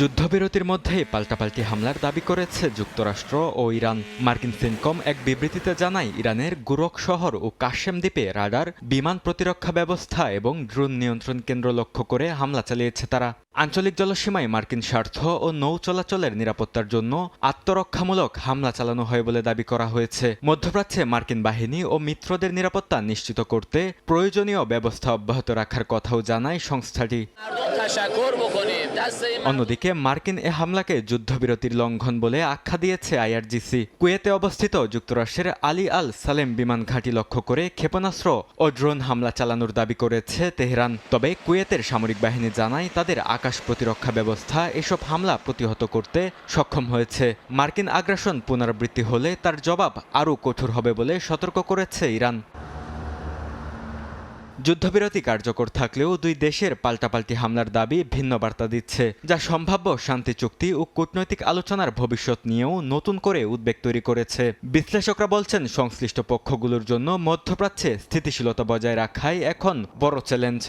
যুদ্ধবিরতির মধ্যেই পাল্টাপাল্টি হামলার দাবি করেছে যুক্তরাষ্ট্র ও ইরান। মার্কিন সেন্টকম এক বিবৃতিতে জানায়, ইরানের গুরক শহর ও কাশেম দ্বীপে রাডার, বিমান প্রতিরক্ষা ব্যবস্থা এবং ড্রোন নিয়ন্ত্রণ কেন্দ্র লক্ষ্য করে হামলা চালিয়েছে তারা। আঞ্চলিক জলসীমায় মার্কিন স্বার্থ ও নৌ চলাচলের নিরাপত্তার জন্য আত্মরক্ষামূলক হামলা চালানো হয় বলে দাবি করা হয়েছে। মধ্যপ্রাচ্যে মার্কিন বাহিনী ও মিত্রদের নিরাপত্তা নিশ্চিত করতে প্রয়োজনীয় ব্যবস্থা অব্যাহত রাখার কথাও জানায় সংস্থাটি। অন্যদিকে মার্কিন এ হামলাকে যুদ্ধবিরতির লঙ্ঘন বলে আখ্যা দিয়েছে IRGC। কুয়েতে অবস্থিত যুক্তরাষ্ট্রের আলী আল সালেম বিমান ঘাঁটি লক্ষ্য করে ক্ষেপণাস্ত্র ও ড্রোন হামলা চালানোর দাবি করেছে তেহরান। তবে কুয়েতের সামরিক বাহিনী জানায়, তাদের আকাশ প্রতিরক্ষা ব্যবস্থা এসব হামলা প্রতিহত করতে সক্ষম হয়েছে। মার্কিন আগ্রাসন পুনরাবৃত্তি হলে তার জবাব আরও কঠোর হবে বলে সতর্ক করেছে ইরান। যুদ্ধবিরতি কার্যকর থাকলেও দুই দেশের পাল্টাপাল্টি হামলার দাবি ভিন্ন বার্তা দিচ্ছে, যা সম্ভাব্য শান্তি চুক্তি ও কূটনৈতিক আলোচনার ভবিষ্যৎ নিয়েও নতুন করে উদ্বেগ তৈরি করেছে। বিশ্লেষকরা বলছেন, সংশ্লিষ্ট পক্ষগুলোর জন্য মধ্যপ্রাচ্যে স্থিতিশীলতা বজায় রাখাই এখন বড় চ্যালেঞ্জ।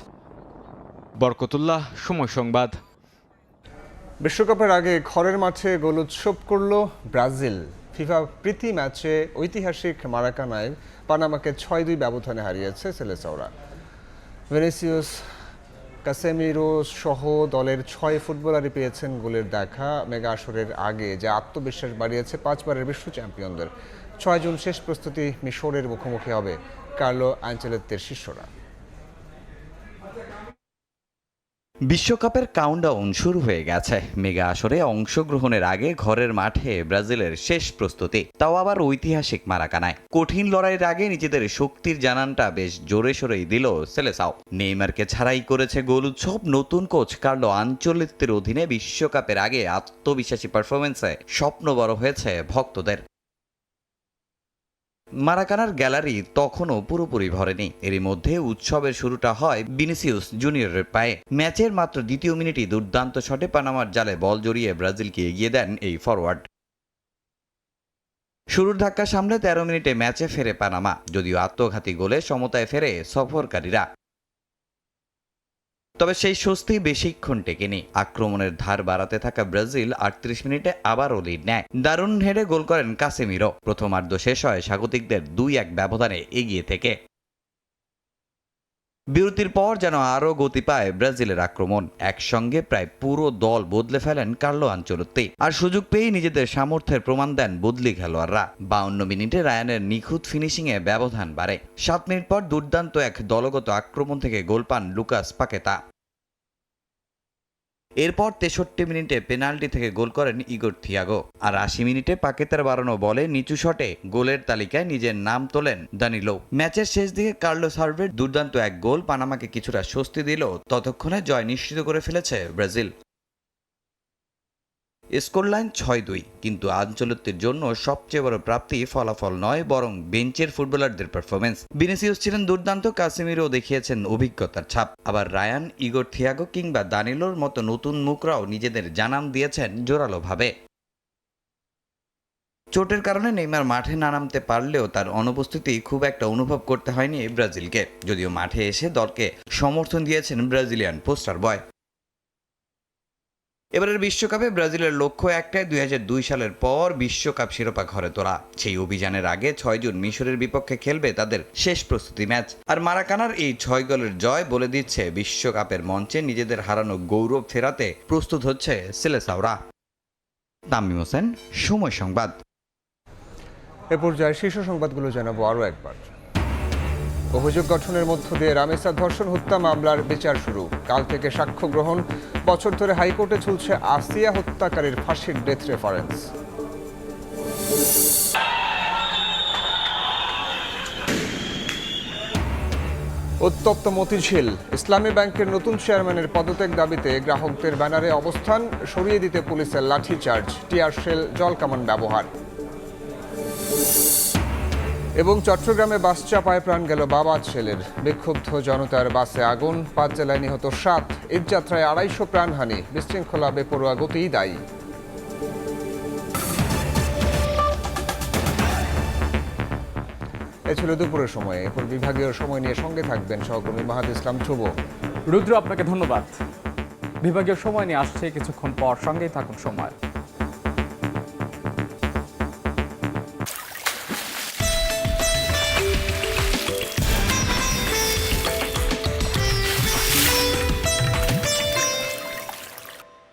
বরকতুল্লাহ, সময় সংবাদ। বিশ্বকাপের আগে ঘরের মাঠে গোল উৎসব করল ব্রাজিল। ফিফা প্রীতি ম্যাচে ঐতিহাসিক মারাকানায় পানামাকে 6-2 ব্যবধানে হারিয়েছে সেলেসাওরা। ভিনিসিয়াস, কাসেমিরো সহ দলের 6 ফুটবলারই পেয়েছেন গোলের দেখা মেগা আসরের আগে, যা আত্মবিশ্বাস বাড়িয়েছে 5 বারের বিশ্ব চ্যাম্পিয়নদের। 6 জুন শেষ প্রস্তুতি মিশরের মুখোমুখি হবে কার্লো আনচেলত্তির শিষ্যরা। বিশ্বকাপের কাউন্টডাউন শুরু হয়ে গেছে। মেগা আসরে অংশগ্রহণের আগে ঘরের মাঠে ব্রাজিলের শেষ প্রস্তুতি, তাও আবার ঐতিহাসিক মারাকানায়। কঠিন লড়াইয়ের আগে নিজেদের শক্তির জানানটা বেশ জোরে সোরেই দিল সেলেসাও। নেইমারকে ছাড়াই করেছে গোল উৎসব। নতুন কোচ কার্লো আনচেলত্তির অধীনে বিশ্বকাপের আগে আত্মবিশ্বাসী পারফরমেন্সে স্বপ্ন বড় হয়েছে ভক্তদের। মারাকানার গ্যালারি তখনও পুরোপুরি ভরেনি। এরই মধ্যে উৎসবের শুরুটা হয় ভিনিসিয়াস জুনিয়রের পায়ে। ম্যাচের মাত্র দ্বিতীয় মিনিটই দুর্দান্ত শটে পানামার জালে বল জড়িয়ে ব্রাজিলকে এগিয়ে দেন এই ফরওয়ার্ড। শুরুর ধাক্কা সামলে 13 মিনিটে ম্যাচে ফেরে পানামা, যদিও আত্মঘাতী গোলে সমতায় ফেরে সফরকারীরা। তবে সেই স্বস্তি বেশিক্ষণ টেকেনি। আক্রমণের ধার বাড়াতে থাকা ব্রাজিল 38 মিনিটে আবারও লিড নেয়। দারুণ হেডে গোল করেন কাসেমিরো। প্রথমার্ধ শেষ হয় স্বাগতিকদের 2-1 ব্যবধানে এগিয়ে থেকে। বিরতির পর যেন আরও গতি পায় ব্রাজিলের আক্রমণ। একসঙ্গে প্রায় পুরো দল বদলে ফেলেন কার্লো আনচেলত্তি। আর সুযোগ পেয়েই নিজেদের সামর্থ্যের প্রমাণ দেন বদলি খেলোয়াড়রা। 52 মিনিটে রায়ানের নিখুঁত ফিনিশিংয়ে ব্যবধান বাড়ে। 7 মিনিট পর দুর্দান্ত এক দলগত আক্রমণ থেকে গোল পান লুকাস পাকেতা। এরপর 63 মিনিটে পেনাল্টি থেকে গোল করেন ইগোর থিয়াগো। আর 80 মিনিটে পাকেতার বাড়ানো বলে নিচু শটে গোলের তালিকায় নিজের নাম তোলেন দানিলো। ম্যাচের শেষ দিকে কার্লোস হার্ভের দুর্দান্ত এক গোল পানামাকে কিছুটা স্বস্তি দিল। ততক্ষণে জয় নিশ্চিত করে ফেলেছে ব্রাজিল। স্কোর লাইন 6-2, কিন্তু আঞ্চলিকদের জন্য সবচেয়ে বড় প্রাপ্তি ফলাফল নয়, বরং বেঞ্চের ফুটবলারদের পারফরমেন্স। ভিনিসিয়াস ছিলেন দুর্দান্ত, কাসেমিরো দেখিয়েছেন অভিজ্ঞতার ছাপ, আবার রায়ান, ইগোর থিয়াগো কিংবা দানিলোর মতো নতুন মুখরাও নিজেদের জানান দিয়েছেন জোরালোভাবে। চোটের কারণে নেইমার মাঠে না নামতে পারলেও তার অনুপস্থিতি খুব একটা অনুভব করতে হয়নি ব্রাজিলকে, যদিও মাঠে এসে দলকে সমর্থন দিয়েছেন ব্রাজিলিয়ান পোস্টার বয়। এবারের বিশ্বকাপে ব্রাজিলের লক্ষ্য একটাই, 2002 সালের পর বিশ্বকাপ শিরোপা ঘরে তোলা। সেই অভিযানের আগে 6 জুন মিশরের বিপক্ষে খেলবে তাদের শেষ প্রস্তুতি ম্যাচ। আর মারাকানার এই 6 গোলের জয় বলে দিচ্ছে বিশ্বকাপের মঞ্চে নিজেদের হারানো গৌরব ফেরাতে প্রস্তুত হচ্ছে সেলেসাওরা। তামিম হোসেন, সময় সংবাদ। এ পর্যায়ে শীর্ষ সংবাদগুলো জানাবো আরও একবার। অভিযোগ গঠনের মধ্য দিয়ে রামেসা ধর্ষণ হত্যা মামলার বিচার শুরু। কাল থেকে সাক্ষ্য গ্রহণ। বছর ধরে হাইকোর্টে চলছে আসিয়া হত্যাকারীর ফাঁসির ডেথ রেফারেন্স। উত্তপ্ত মতিঝিল। ইসলামী ব্যাংকের নতুন চেয়ারম্যানের পদত্যাগ দাবিতে গ্রাহকদের ব্যানারে অবস্থান, সরিয়ে দিতে পুলিশের লাঠিচার্জ, টিয়ার শেল, জলকামান ব্যবহার। এবং চট্টগ্রামে বাস চাপায় প্রাণ গেল বাবা ছেলের। বিক্ষুব্ধ জনতার বাসে আগুন, 5 জেলায় নিহত 7। ঈদযাত্রায় 250 প্রাণহানি। বিশৃঙ্খলা, বেপরোয়া গতিই দায়ী। এ ছিল দুপুরের সময়। এরপর বিভাগীয় সময় নিয়ে সঙ্গে থাকবেন সহকর্মী মাহাদ ইসলাম ধ্রুব। রুদ্র, আপনাকে ধন্যবাদ। বিভাগীয় সময় নিয়ে আসছে কিছুক্ষণ পর, সঙ্গেই থাকুন সময়।